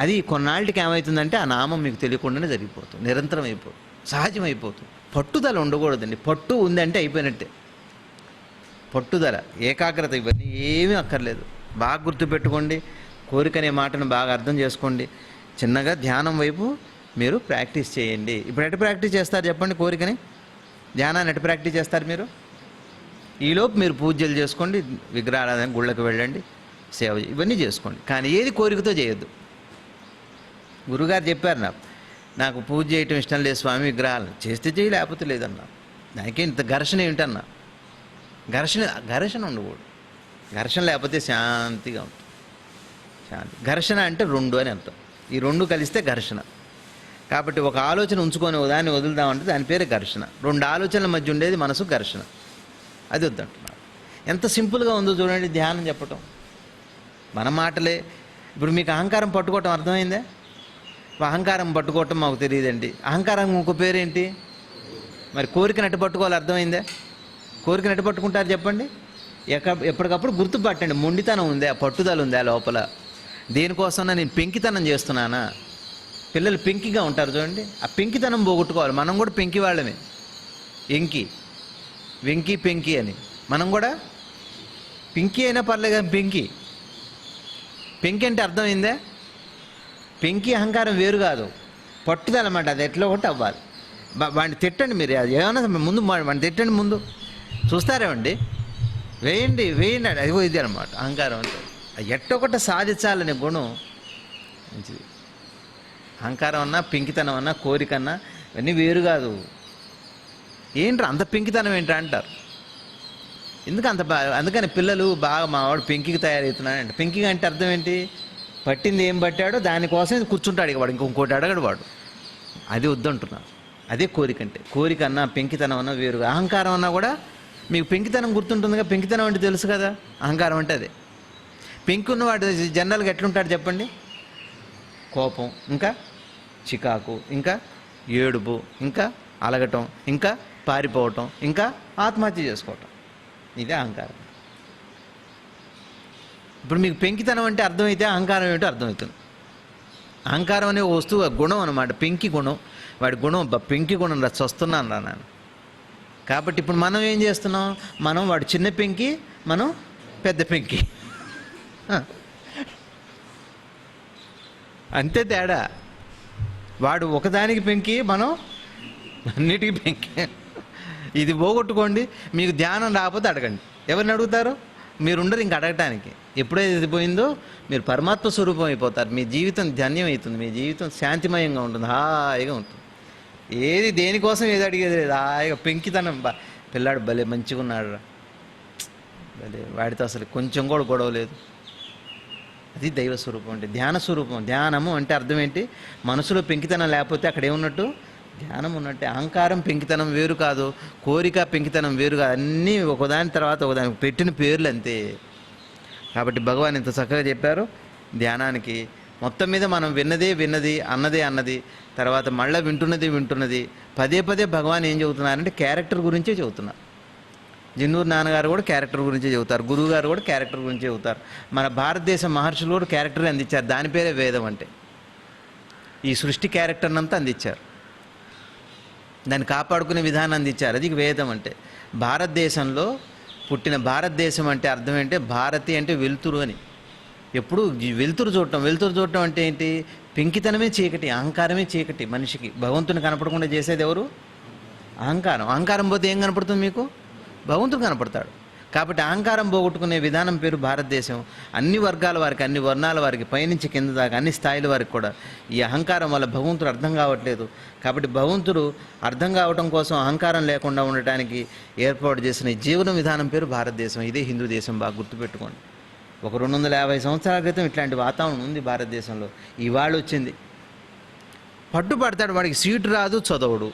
అది కొన్నాళ్ళకి ఏమవుతుందంటే ఆ నామం మీకు తెలియకుండానే జరిగిపోతుంది, నిరంతరం అయిపోతుంది, సహజం అయిపోతుంది. పట్టుదల ఉండకూడదండి. పట్టు ఉందంటే అయిపోయినట్టే. పట్టుదల, ఏకాగ్రత, ఇవన్నీ ఏమీ అక్కర్లేదు. బాగా గుర్తుపెట్టుకోండి. కోరిక అనే మాటను బాగా అర్థం చేసుకోండి. చిన్నగా ధ్యానం వైపు మీరు ప్రాక్టీస్ చేయండి. ఇప్పుడు ఎటు ప్రాక్టీస్ చేస్తారు చెప్పండి? కోరికని, ధ్యానాన్ని ఎటు ప్రాక్టీస్ చేస్తారు మీరు? ఈలోపు మీరు పూజలు చేసుకోండి, విగ్రహారాధన, గుళ్ళకి వెళ్ళండి, సేవ ఇవన్నీ చేసుకోండి. కానీ ఏది కోరికతో చేయొద్దు. గురుగారు చెప్పారు నాకు పూజ చేయటం ఇష్టం లేదు స్వామి, విగ్రహాలను చేస్తే చేయి, లేకపోతే లేదన్నా. దానికి ఇంత ఘర్షణ ఏమిటన్నా? ఘర్షణ ఉండకూడదు. ఘర్షణ లేకపోతే శాంతిగా ఉంటుంది. శాంతి. ఘర్షణ అంటే రెండు అని అర్థం. ఈ రెండు కలిస్తే ఘర్షణ. కాబట్టి ఒక ఆలోచన ఉంచుకొని దాన్ని వదులుదామంటే దాని పేరు ఘర్షణ. రెండు ఆలోచనల మధ్య ఉండేది మనసు ఘర్షణ. అది వద్దంటున్నారు. ఎంత సింపుల్గా ఉందో చూడండి ధ్యానం చెప్పటం. మన మాటలే. ఇప్పుడు మీకు అహంకారం పట్టుకోవటం అర్థమైందా? అహంకారం పట్టుకోవటం మాకు తెలియదండి. అహంకారం ఇంకో పేరేంటి? మరి కోరికను అట్టు పట్టుకోవాలి, అర్థమైందా? కోరికను ఎట్ట పట్టుకుంటారు చెప్పండి? ఎప్పటికప్పుడు గుర్తుపట్టండి. మొండితనం ఉందా, పట్టుదల ఉందా లోపల? దేనికోసమన్నా నేను పెంకితనం చేస్తున్నానా? పిల్లలు పెంకిగా ఉంటారు చూడండి, ఆ పెంకితనం పోగొట్టుకోవాలి. మనం కూడా పెంకి వాళ్ళమే. ఎంకి వెంకి పెంకి అని మనం కూడా పింకి అయినా పర్లేదు కానీ పెంకి. పెంకి అంటే అర్థమైందా? పెంకి అహంకారం వేరు కాదు, పట్టుదల అన్నమాట. అది ఎట్లా ఒకటి అవ్వాలి. వాడిని తిట్టండి మీరు, అది ఏమన్నా ముందు వాడిని తిట్టండి, ముందు చూస్తారేమండి, వేయండి వేయండి, అది ఇది అనమాట అహంకారం అంటే. ఎట్టొకటి సాధించాలనే గుణం మంచిది. అహంకారం అన్నా, పెంకితనం అన్నా, కోరికన్నా ఇవన్నీ వేరు కాదు. ఏంట్రా అంత పెంకితనం ఏంట్రా అంటారు. ఎందుకు అంత అందుకని పిల్లలు బాగా మా వాడు పెంకికి తయారవుతున్నాడంటే, పెంకిగా అంటే అర్థం ఏంటి? పట్టింది ఏం పట్టాడో దానికోసం కూర్చుంటాడు ఇక వాడు, ఇంకొకటి అడగడు వాడు. అది వద్దంటున్నారు. అదే కోరిక అంటే. కోరిక అన్నా, పెంకితనం అన్నా వేరుగా. అహంకారం అన్నా కూడా మీకు పెంకితనం గుర్తుంటుందిగా. పెంకితనం అంటే తెలుసు కదా, అహంకారం అంటే అదే. పెంకి ఉన్నవాడు జనరల్గా ఎట్లుంటాడు చెప్పండి? కోపం, ఇంకా చికాకు, ఇంకా ఏడుపు, ఇంకా అలగటం, ఇంకా పారిపోవటం, ఇంకా ఆత్మహత్య చేసుకోవటం. ఇదే అహంకారం. ఇప్పుడు మీకు పెంకితనం అంటే అర్థమైతే అహంకారం ఏమిటో అర్థమవుతుంది. అహంకారం అనే వస్తువు గుణం అనమాట, పెంకి గుణం. వాడి గుణం పెంకి గుణం వస్తున్నాను రా నేను. కాబట్టి ఇప్పుడు మనం ఏం చేస్తున్నాం? మనం వాడు చిన్న పెంకి, మనం పెద్ద పెంకి, అంతే తేడా. వాడు ఒకదానికి పెంకి, మనం అన్నిటికీ పెంకి. ఇది పోగొట్టుకోండి. మీకు ధ్యానం రాకపోతే అడగండి. ఎవరిని అడుగుతారు? మీరుండరు ఇంక అడగటానికి. ఎప్పుడైతే ఇది పోయిందో మీరు పరమాత్మ స్వరూపం అయిపోతారు. మీ జీవితం ధన్యం అవుతుంది, మీ జీవితం శాంతిమయంగా ఉంటుంది, హాయిగా ఉంటుంది. ఏది దేనికోసం ఏది అడిగేది లేదు, హాయిగా పెంకితనం. పిల్లాడు భలే మంచిగా ఉన్నాడు రా, భలే, వాడితో అసలు కొంచెం కూడా గొడవ లేదు. అది దైవ స్వరూపం అంటే, ధ్యాన స్వరూపం. ధ్యానము అంటే అర్థం ఏంటి? మనసులో పెంకితనం లేకపోతే అక్కడ ఏమున్నట్టు? ధ్యానం ఉన్నట్టే. అహంకారం పెంకితనం వేరు కాదు, కోరిక పెంకితనం వేరు కాదు. అన్నీ ఒకదాని తర్వాత ఒకదానికి పెట్టిన పేర్లు అంతే. కాబట్టి భగవాన్ ఇంత చక్కగా చెప్పారు ధ్యానానికి. మొత్తం మీద మనం విన్నది అన్నది, తర్వాత మళ్ళీ వింటున్నది పదే పదే భగవాన్ ఏం చెబుతున్నారంటే క్యారెక్టర్ గురించే చెబుతున్నారు. జిన్నూరు నాన్నగారు కూడా క్యారెక్టర్ గురించే చెబుతారు, గురువు గారు కూడా క్యారెక్టర్ గురించే చెబుతారు. మన భారతదేశ మహర్షులు కూడా క్యారెక్టర్ అందించారు. దాని పేరే వేదం అంటే. ఈ సృష్టి క్యారెక్టర్నంతా అందించారు, దాన్ని కాపాడుకునే విధానం అందించారు. అది వేదం అంటే. భారతదేశంలో పుట్టిన భారతదేశం అంటే అర్థం ఏంటి? భారతి అంటే వెలుతురు అని. ఎప్పుడు వెలుతురు చూడటం అంటే ఏంటి? పెంకితనమే చీకటి, అహంకారమే చీకటి. మనిషికి భగవంతుని కనపడకుండా చేసేది ఎవరు? అహంకారం. అహంకారం పోతే ఏం కనపడుతుంది మీకు? భగవంతుడు కనపడతాడు. కాబట్టి అహంకారం పోగొట్టుకునే విధానం పేరు భారతదేశం. అన్ని వర్గాల వారికి, అన్ని వర్ణాల వారికి, పైనుంచి కింద దాకా అన్ని స్థాయిల వారికి కూడా ఈ అహంకారం వల్ల భగవంతుడు అర్థం కావట్లేదు. కాబట్టి భగవంతుడు అర్థం కావటం కోసం అహంకారం లేకుండా ఉండటానికి ఏర్పాటు చేసిన ఈ జీవన విధానం పేరు భారతదేశం. ఇదే హిందూ దేశం, బాగా గుర్తుపెట్టుకోండి. ఒక 250 సంవత్సరాల క్రితం ఇట్లాంటి వాతావరణం ఉంది భారతదేశంలో. ఇవాళ వచ్చింది. పట్టుపడతాడు, వాడికి సీటు రాదు, చదవడు.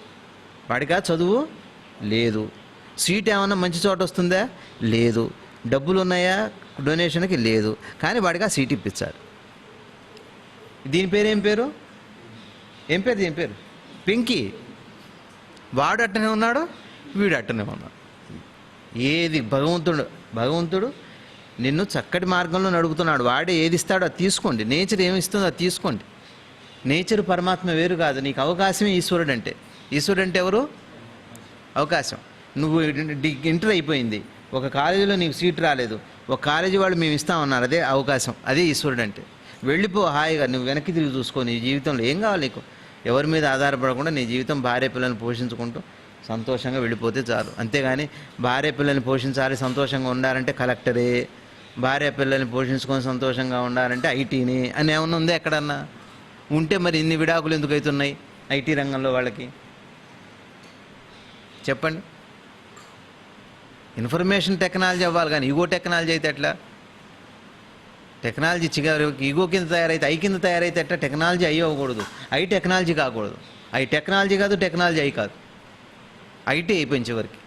వాడికా చదువు లేదు. సీట్ ఏమన్నా మంచి చోట వస్తుందా? లేదు. డబ్బులు ఉన్నాయా డొనేషన్కి? లేదు. కానీ వాడికి ఆ సీట్ ఇప్పించాడు. దీని పేరు ఏం పేరు? దీని పేరు పెంకి. వాడు అట్టనే ఉన్నాడు, వీడు అట్టనే ఉన్నాడు. ఏది భగవంతుడు నిన్ను చక్కటి మార్గంలో నడుపుతున్నాడు. వాడే ఏది ఇస్తాడో అది తీసుకోండి. నేచర్ ఏమి ఇస్తుందో అది తీసుకోండి. నేచర్ పరమాత్మ వేరు కాదు. నీకు అవకాశమే ఈశ్వరుడు అంటే. ఈశ్వరుడు అంటే ఎవరు? అవకాశం. నువ్వు ఇంటర్ అయిపోయింది, ఒక కాలేజీలో నీకు సీట్ రాలేదు, ఒక కాలేజీ వాళ్ళు మేము ఇస్తామన్నారు, అదే అవకాశం, అదే ఈశ్వరుడు అంటే. వెళ్ళిపో హాయిగా, నువ్వు వెనక్కి తిరిగి చూసుకో. నీ జీవితంలో ఏం కావాలి నీకు? ఎవరి మీద ఆధారపడకుండా నీ జీవితం భార్య పిల్లల్ని పోషించుకుంటూ సంతోషంగా వెళ్ళిపోతే చాలు. అంతేగాని భార్య పిల్లల్ని పోషించాలి, సంతోషంగా ఉండాలంటే కలెక్టరే, భార్య పిల్లల్ని పోషించుకొని సంతోషంగా ఉండాలంటే ఐటీని అని ఏమన్నా ఉందా ఎక్కడన్నా? ఉంటే మరి ఇన్ని విడాకులు ఎందుకు అవుతున్నాయి ఐటీ రంగంలో వాళ్ళకి? చెప్పండి. ఇన్ఫర్మేషన్ టెక్నాలజీ అవ్వాలి కానీ ఈగో టెక్నాలజీ అయితే ఎట్లా? టెక్నాలజీ ఈగో కింద తయారైతే, ఐ కింద తయారైతే ఎట్లా? టెక్నాలజీ ఐ అవ్వకూడదు, ఐ టెక్నాలజీ కాకూడదు. ఐ టెక్నాలజీ కాదు, టెక్నాలజీ ఐ కాదు, ఐటీ అయిపోయింది చివరికి.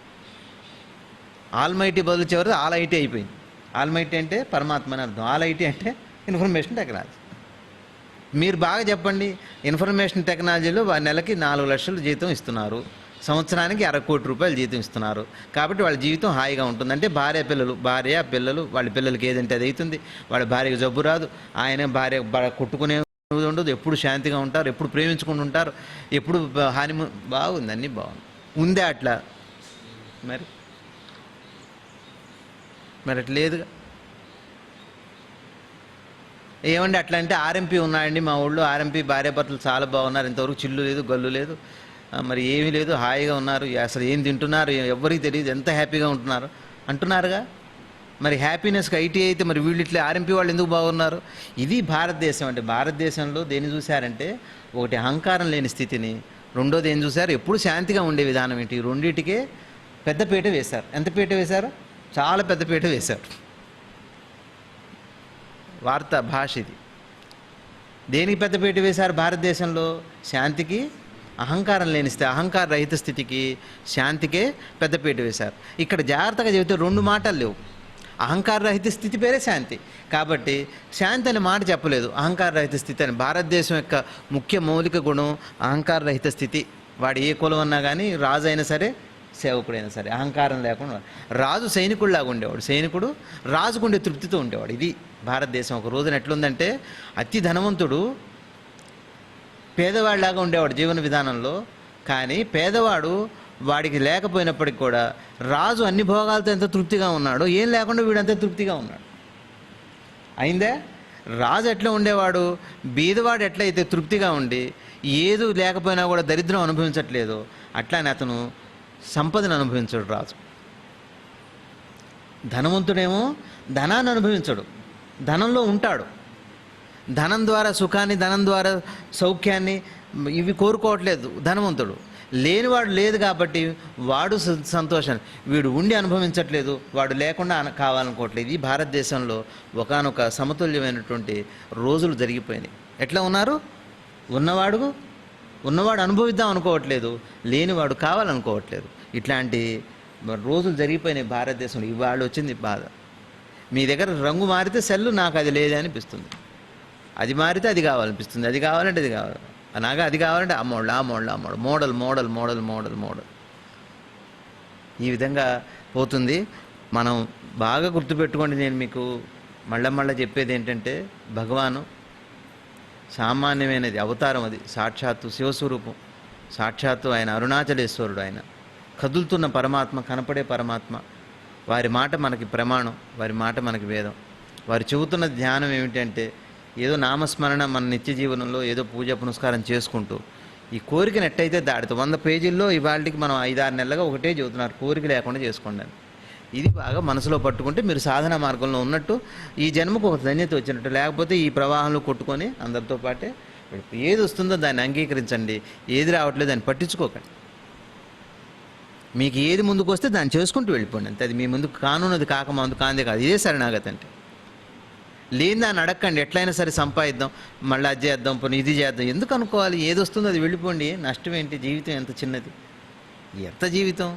ఆల్మైటీ బదులు చివరికి ఆల్ ఐటీ అయిపోయింది. ఆల్మైటీ అంటే పరమాత్మ అని అర్థం, ఆల్ ఐటీ అంటే ఇన్ఫర్మేషన్ టెక్నాలజీ. మీరు బాగా చెప్పండి, ఇన్ఫర్మేషన్ టెక్నాలజీలో నెలకి 4 లక్షలు జీతం ఇస్తున్నారు, సంవత్సరానికి 60 కోట్ల రూపాయలు జీతం ఇస్తున్నారు. కాబట్టి వాళ్ళ జీవితం హాయిగా ఉంటుంది. అంటే భార్య పిల్లలు వాళ్ళ పిల్లలకి ఏదంటే అది అవుతుంది. వాళ్ళ భార్యకు జబ్బు రాదు, ఆయన భార్య కొట్టుకునే ఉండదు, ఎప్పుడు శాంతిగా ఉంటారు, ఎప్పుడు ప్రేమించుకుంటూ ఉంటారు, ఎప్పుడు హానిమూన్ బాగుంది, అన్నీ బాగుంది. ఉందే అట్లా? మరి మరి అట్లా లేదుగా. ఏమండి అట్లా అంటే ఆర్ఎంపీ ఉన్నాయండి మా ఊళ్ళో, ఆర్ఎంపీ భార్యాభర్తలు చాలా బాగున్నారు, ఇంతవరకు చిల్లు లేదు గల్లు లేదు, మరి ఏమీ లేదు, హాయిగా ఉన్నారు, అసలు ఏం తింటున్నారు ఎవరికి తెలియదు, ఎంత హ్యాపీగా ఉంటున్నారు అంటున్నారుగా. మరి హ్యాపీనెస్కి ఐటీ అయితే మరి వీళ్ళు ఇట్లా ఆర్ఎంపీ వాళ్ళు ఎందుకు బాగున్నారు? ఇది భారతదేశం అంటే. భారతదేశంలో దేన్ని చూశారంటే, ఒకటి అహంకారం లేని స్థితిని, రెండోది ఏం చూశారు, ఎప్పుడు శాంతిగా ఉండే విధానం ఏంటి, ఈ రెండింటికే పెద్దపీట వేశారు. ఎంత పీట వేశారు? చాలా పెద్దపీట వేశారు. వార్తా భాష ఇది. దేనికి పెద్దపీట వేశారు భారతదేశంలో? శాంతికి. అహంకారం లేని స్థితి, అహంకార రహిత స్థితికి, శాంతికే పెద్దపీట వేశారు. ఇక్కడ జాగ్రత్తగా చెబితే 2 మాటలు లేవు. అహంకార రహిత స్థితి పేరే శాంతి. కాబట్టి శాంతి అనే మాట చెప్పలేదు, అహంకార రహిత స్థితి అని. భారతదేశం యొక్క ముఖ్య మౌలిక గుణం అహంకార రహిత స్థితి. వాడు ఏ కులం అన్నా కానీ, రాజు అయినా సరే సేవకుడైనా సరే అహంకారం లేకుండా. రాజు సైనికుడిలాగా ఉండేవాడు, సైనికుడు రాజుకుండే తృప్తితో ఉండేవాడు. ఇది భారతదేశం. ఒక రోజున ఎట్లుందంటే, అతి ధనవంతుడు పేదవాడిలాగా ఉండేవాడు జీవన విధానంలో. కానీ పేదవాడు వాడికి లేకపోయినప్పటికి కూడా రాజు అన్ని భోగాలతో ఎంత తృప్తిగా ఉన్నాడో, ఏం లేకుండా వీడంత తృప్తిగా ఉన్నాడు. అయిందే? రాజు ఎట్లా ఉండేవాడు, బీదవాడు ఎట్లయితే తృప్తిగా ఉండి ఏది లేకపోయినా కూడా దరిద్రం అనుభవించట్లేదు, అట్లానే అతను సంపదను అనుభవించడు రాజు. ధనవంతుడేమో ధనాన్ని అనుభవించడు, ధనంలో ఉంటాడు. ధనం ద్వారా సుఖాన్ని, ధనం ద్వారా సౌఖ్యాన్ని ఇవి కోరుకోవట్లేదు ధనవంతుడు. లేనివాడు లేదు కాబట్టి వాడు సంతోషాన్ని, వీడు ఉండి అనుభవించట్లేదు, వాడు లేకుండా కావాలనుకోవట్లేదు. ఇది భారతదేశంలో ఒకానొక సమతుల్యమైనటువంటి రోజులు జరిగిపోయినాయి. ఎట్లా ఉన్నారు? ఉన్నవాడు అనుభవిద్దాం అనుకోవట్లేదు, లేనివాడు కావాలనుకోవట్లేదు. ఇట్లాంటి రోజులు జరిగిపోయినాయి భారతదేశంలో. ఇవాళ వచ్చింది బాధ. మీ దగ్గర రంగు మారితే సెల్లు నాకు అది లేదే అనిపిస్తుంది, అది మారితే అది కావాలనిపిస్తుంది, అది కావాలంటే అది కావాలి, నాగా అది కావాలంటే ఆ మోడల్. ఈ విధంగా పోతుంది. మనం బాగా గుర్తుపెట్టుకోండి. నేను మీకు మళ్ళా చెప్పేది ఏంటంటే, భగవాను సామాన్యమైనది అవతారం, అది సాక్షాత్తు శివస్వరూపం, సాక్షాత్తు ఆయన అరుణాచలేశ్వరుడు, ఆయన కదులుతున్న పరమాత్మ, కనపడే పరమాత్మ. వారి మాట మనకి ప్రమాణం, వారి మాట మనకి వేదం. వారు చెబుతున్న ధ్యానం ఏమిటంటే, ఏదో నామస్మరణ మన నిత్య జీవనంలో ఏదో పూజ పునస్కారం చేసుకుంటూ ఈ కోరికను ఎట్టయితే దాడుతూ 100 పేజీల్లో ఇవాళకి మనం 5-6 నెలలుగా ఒకటే చెబుతున్నారు, కోరిక లేకుండా చేసుకోండి అని. ఇది బాగా మనసులో పట్టుకుంటే మీరు సాధన మార్గంలో ఉన్నట్టు, ఈ జన్మకు ఒక ధన్యత వచ్చినట్టు. లేకపోతే ఈ ప్రవాహంలో కొట్టుకొని అందరితో పాటే ఏది వస్తుందో దాన్ని అంగీకరించండి, ఏది రావట్లేదు దాన్ని పట్టించుకోకండి. మీకు ఏది ముందుకు వస్తే దాన్ని చేసుకుంటూ వెళ్ళిపోండి అంతే. అది మీ ముందుకు కానున్నది కాక ముందు కాందే కాదు. ఇదే శరణాగతి అంటే. లేని దాన్ని అడగండి, ఎట్లయినా సరే సంపాదిద్దాం, మళ్ళీ అది చేద్దాం, పోనీ ఇది చేద్దాం, ఎందుకు అనుకోవాలి? ఏది వస్తుందో అది వెళ్ళిపోండి. నష్టం ఏంటి? జీవితం ఎంత చిన్నది, ఎంత జీవితం.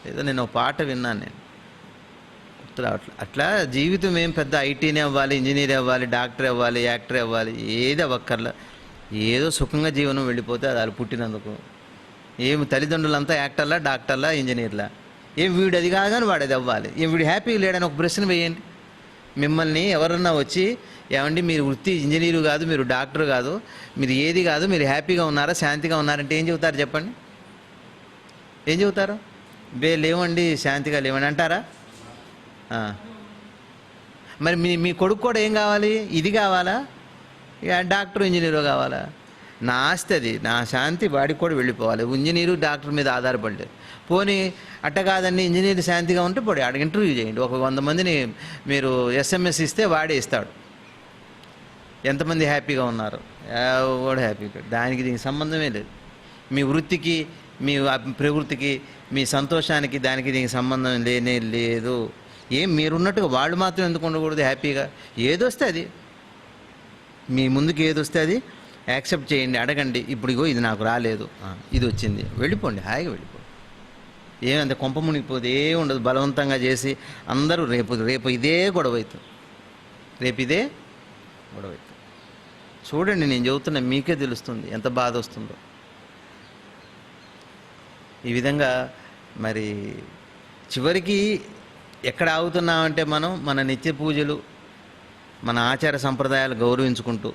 ఏదో నేను ఒక పాట విన్నాను, నేను గుర్తు రావట్లేదు. అట్లా జీవితం ఏం పెద్ద ఐటీనే అవ్వాలి, ఇంజనీర్ అవ్వాలి, డాక్టర్ అవ్వాలి, యాక్టర్ అవ్వాలి, ఏది అవ్వక్కర్లా. ఏదో సుఖంగా జీవనం వెళ్ళిపోతే అది వాళ్ళు పుట్టినందుకు. ఏమి తల్లిదండ్రులంతా యాక్టర్లా, డాక్టర్లా, ఇంజనీర్లా? ఏం వీడు అది కాదని వాడు అది అవ్వాలి? ఏం వీడు హ్యాపీగా లేడని ఒక ప్రశ్న వేయండి. మిమ్మల్ని ఎవరన్నా వచ్చి, ఏమండి మీరు వృత్తి ఇంజనీరు కాదు, మీరు డాక్టర్ కాదు, మీరు ఏది కాదు, మీరు హ్యాపీగా ఉన్నారా, శాంతిగా ఉన్నారంటే ఏం చెబుతారు చెప్పండి? ఏం చెబుతారు? లేవండి, శాంతిగా లేవండి అంటారా? మరి మీ కొడుకు కూడా ఏం కావాలి? ఇది కావాలా? డాక్టర్ ఇంజనీరు కావాలా? నా ఆస్తి అది, నా శాంతి వాడికి కూడా వెళ్ళిపోవాలి. ఇంజనీరు డాక్టర్ మీద ఆధారపడలేదు. పోనీ అట్ట కాదండి, ఇంజనీర్ శాంతిగా ఉంటే పోయి ఆడ ఇంటర్వ్యూ చేయండి. ఒక 100 మందిని మీరు SMS ఇస్తే వాడే ఇస్తాడు. ఎంతమంది హ్యాపీగా ఉన్నారు? వాడు హ్యాపీగా. దీనికి సంబంధమే లేదు. మీ వృత్తికి, మీ ప్రవృత్తికి, మీ సంతోషానికి దానికి దీనికి సంబంధం లేనే లేదు. ఏం మీరున్నట్టుగా వాళ్ళు మాత్రం ఎందుకు ఉండకూడదు హ్యాపీగా? ఏదొస్తే అది, మీ ముందుకు ఏదొస్తే అది యాక్సెప్ట్ చేయండి, అడగండి. ఇప్పుడు ఇగో ఇది నాకు రాలేదు, ఇది వచ్చింది, వెళ్ళిపోండి, హాయిగా వెళ్ళిపోండి. ఏమంత కొంప మునిగిపోతే ఏ ఉండదు. బలవంతంగా చేసి అందరూ రేపు ఇదే గొడవ అవుతుంది, చూడండి. నేను చెబుతున్నా, మీకే తెలుస్తుంది ఎంత బాధ వస్తుందో. ఈ విధంగా మరి చివరికి ఎక్కడ ఆగుతున్నామంటే మనం మన నిత్య పూజలు, మన ఆచార సంప్రదాయాలు గౌరవించుకుంటూ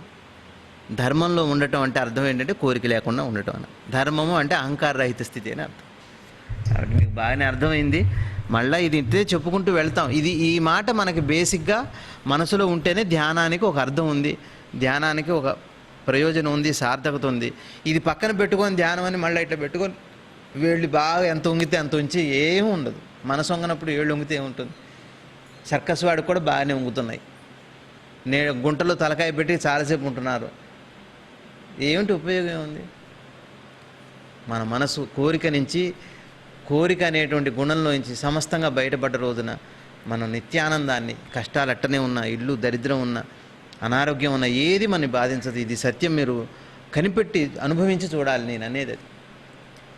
ధర్మంలో ఉండటం అంటే అర్థం ఏంటంటే కోరిక లేకుండా ఉండటం అని. ధర్మము అంటే అహంకార రహిత స్థితి అని అర్థం. కాబట్టి మీకు బాగానే అర్థమైంది. మళ్ళీ ఇది ఇంతే చెప్పుకుంటూ వెళ్తాం. ఈ మాట మనకి బేసిక్గా మనసులో ఉంటేనే ధ్యానానికి ఒక అర్థం ఉంది, ధ్యానానికి ఒక ప్రయోజనం ఉంది, సార్థకత ఉంది. ఇది పక్కన పెట్టుకొని ధ్యానం అని మళ్ళీ ఇట్లా పెట్టుకొని వేళ్ళు బాగా ఎంత వంగితే అంత ఉంచి ఏమీ ఉండదు. మనసు వంగినప్పుడు ఏళ్ళు వంగితే ఏముంటుంది? సర్కస్ వాడికి కూడా బాగానే వంగుతున్నాయి. గుంటలో తలకాయ పెట్టి చాలాసేపు ఉంటున్నారు. ఏమిటి ఉపయోగం ఉంది? మన మనసు కోరిక అనేటువంటి గుణంలో నుంచి సమస్తంగా బయటపడ్డ రోజున మనం నిత్యానందాన్ని, కష్టాలు అట్టనే ఉన్న, ఇల్లు దరిద్రం ఉన్న, అనారోగ్యం ఉన్న ఏది మనని బాధించదు. ఇది సత్యం. మీరు కనిపెట్టి అనుభవించి చూడాలి. నేను అనేది అది.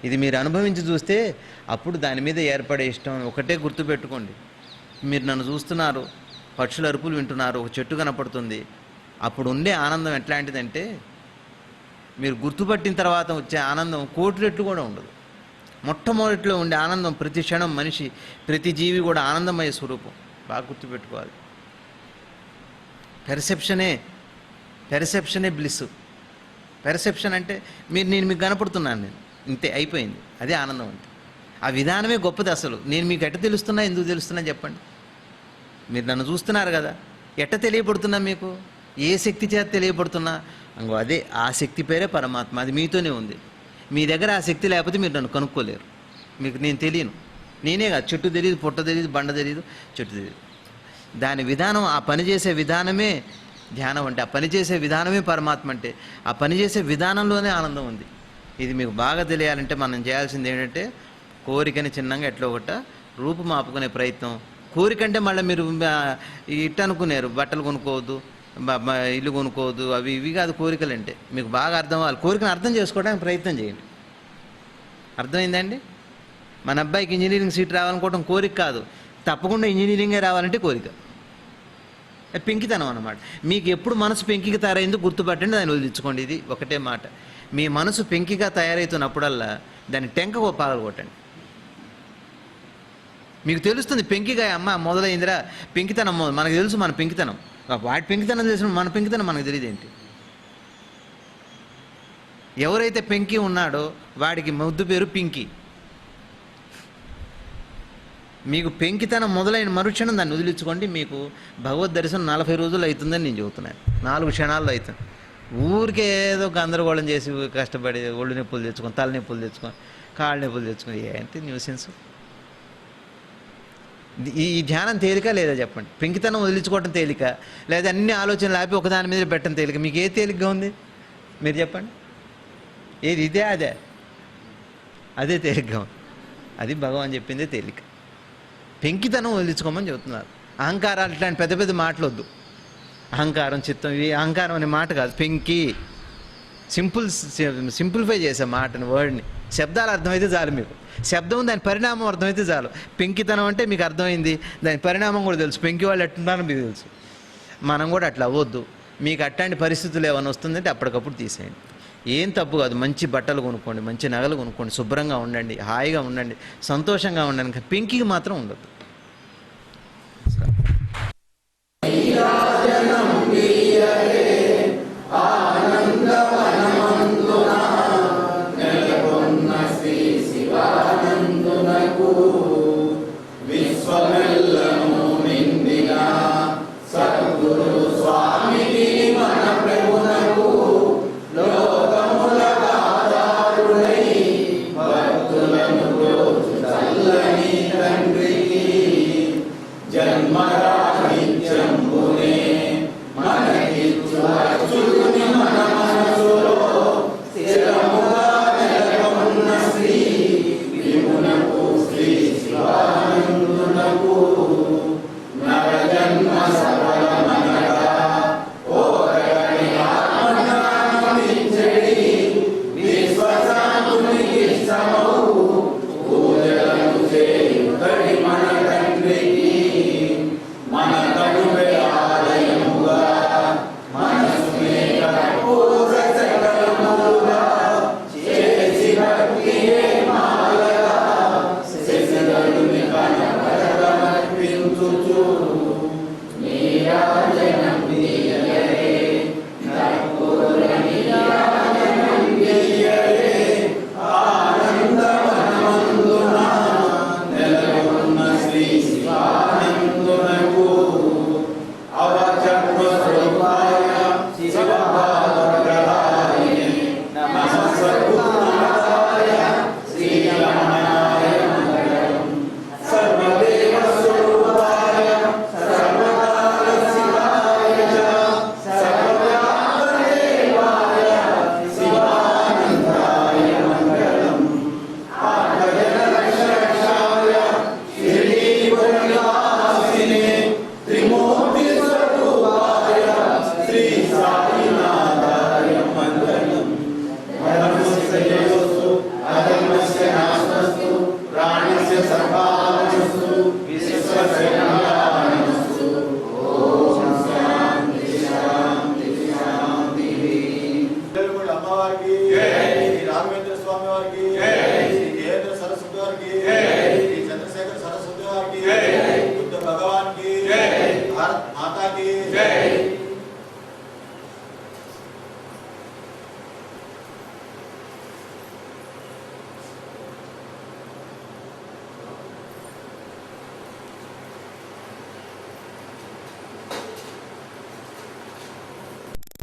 ఇది మీరు అనుభవించి చూస్తే అప్పుడు దాని మీద ఏర్పడే ఇష్టం. ఒకటే గుర్తుపెట్టుకోండి, మీరు నన్ను చూస్తున్నారు, పక్షుల అరుపులు వింటున్నారు, ఒక చెట్టు కనపడుతుంది. అప్పుడు ఉండే ఆనందం ఎట్లాంటిదంటే మీరు గుర్తుపట్టిన తర్వాత వచ్చే ఆనందం కోటి రెట్లు కూడా ఉండదు. మొట్టమొదటిలో ఉండే ఆనందం ప్రతి క్షణం మనిషి, ప్రతి జీవి కూడా ఆనందమయ స్వరూపం. బాగా గుర్తుపెట్టుకోవాలి. పెర్సెప్షనే బ్లిస్. పెర్సెప్షన్ అంటే నేను మీకు కనపడుతున్నాను, నేను ఇంతే, అయిపోయింది. అదే ఆనందం అంటే. ఆ విధానమే గొప్పది. అసలు నేను మీకు ఎట్ట తెలుస్తున్నా, ఎందుకు తెలుస్తున్నా చెప్పండి. మీరు నన్ను చూస్తున్నారు కదా, ఎట్ట తెలియబడుతున్నా? మీకు ఏ శక్తి చేత తెలియబడుతున్నా? అదే ఆ శక్తి పేరే పరమాత్మ. అది మీతోనే ఉంది. మీ దగ్గర ఆ శక్తి లేకపోతే మీరు నన్ను కనుక్కోలేరు. మీకు నేను తెలియను. నేనే కాదు, చెట్టు తెలియదు, పొట్ట తెలియదు, బండ తెలియదు, చెట్టు తెలియదు. దాని విధానం, ఆ పనిచేసే విధానమే ధ్యానం అంటే. ఆ పనిచేసే విధానమే పరమాత్మ అంటే. ఆ పనిచేసే విధానంలోనే ఆనందం ఉంది. ఇది మీకు బాగా తెలియాలంటే మనం చేయాల్సింది ఏంటంటే కోరికని చిన్నగా ఎట్లా ఒకట రూపుమాపుకునే ప్రయత్నం. కోరికంటే మళ్ళీ మీరు ఇట్ట అనుకున్నారు, బట్టలు కొనుక్కోవద్దు, ఇల్లు కొనుక్కోవద్దు, అవి ఇవి కాదు కోరికలు అంటే. మీకు బాగా అర్థం అవ్వాలి. కోరికను అర్థం చేసుకోవడానికి ప్రయత్నం చేయండి. అర్థమైందండి? మన అబ్బాయికి ఇంజనీరింగ్ సీట్ రావాలనుకోవడం కోరిక కాదు, తప్పకుండా ఇంజనీరింగే రావాలంటే కోరిక. పెంకితనం అన్నమాట. మీకు ఎప్పుడు మనసు పెంకిగా తయారైందో గుర్తుపట్టండి, దాన్ని వదిలించుకోండి. ఇది ఒకటే మాట. మీ మనసు పెంకిగా తయారవుతున్నప్పుడల్లా దాన్ని టెంక పగలగొట్టండి. మీకు తెలుస్తుంది పెంకిగా అమ్మ మొదలైందిరా, పెంకితనం మనకు తెలుసు. మన పెంకితనం, వాడి పెంకితనం తెలిసిన మన పెంకితనం మనకు తెలియదు ఏంటి? ఎవరైతే పెంకి ఉన్నాడో వాడికి ముద్దు పేరు పింకి. మీకు పెంకితనం మొదలైన మరుక్షణం దాన్ని వదిలించుకోండి. మీకు భగవద్ దర్శనం 40 రోజులు అవుతుందని నేను చెబుతున్నాను. 4 క్షణాల్లో అవుతుంది. ఊరికే ఏదో గందరగోళం చేసి కష్టపడి ఒళ్ళు నొప్పులు తెచ్చుకొని, తల నొప్పులు తెచ్చుకొని, కాళ్ళ నొప్పులు తెచ్చుకొని, ఏంటి న్యూసెన్స్? ఈ ధ్యానం తేలిక లేదా చెప్పండి? పెంకితనం వదిలించుకోవటం తేలిక, లేదా అన్ని ఆలోచనలు ఆపి ఒకదాని మీద పెట్టడం తేలిక? మీకు ఏ తేలికగా ఉంది మీరు చెప్పండి? ఏది? ఇదే అదే తేలికగా ఉంది. అది భగవాన్ చెప్పిందే తేలిక. పెంకితనం వదిలించుకోమని చెబుతున్నారు. అహంకారాలు ఇట్లాంటి పెద్ద పెద్ద మాటలు వద్దు. అహంకారం, చిత్తం, ఇవి అహంకారం అనే మాట కాదు. పెంకి సింప్లిఫై చేసే మాటని, వర్డ్ని. శబ్దాలు అర్థమైతే చాలు మీకు. శబ్దం దాని పరిణామం అర్థమైతే చాలు. పెంకితనం అంటే మీకు అర్థమైంది, దాని పరిణామం కూడా తెలుసు. పెంకి వాళ్ళు ఎట్లున్నారో మీకు తెలుసు. మనం కూడా అట్లా అవ్వద్దు. మీకు అట్లాంటి పరిస్థితులు ఏమైనా వస్తుందంటే అప్పటికప్పుడు తీసేయండి. ఏం తప్పు కాదు. మంచి బట్టలు కొనుక్కోండి, మంచి నగలు కొనుక్కోండి, శుభ్రంగా ఉండండి, హాయిగా ఉండండి, సంతోషంగా ఉండండి. పెంకికి మాత్రం ఉండదు.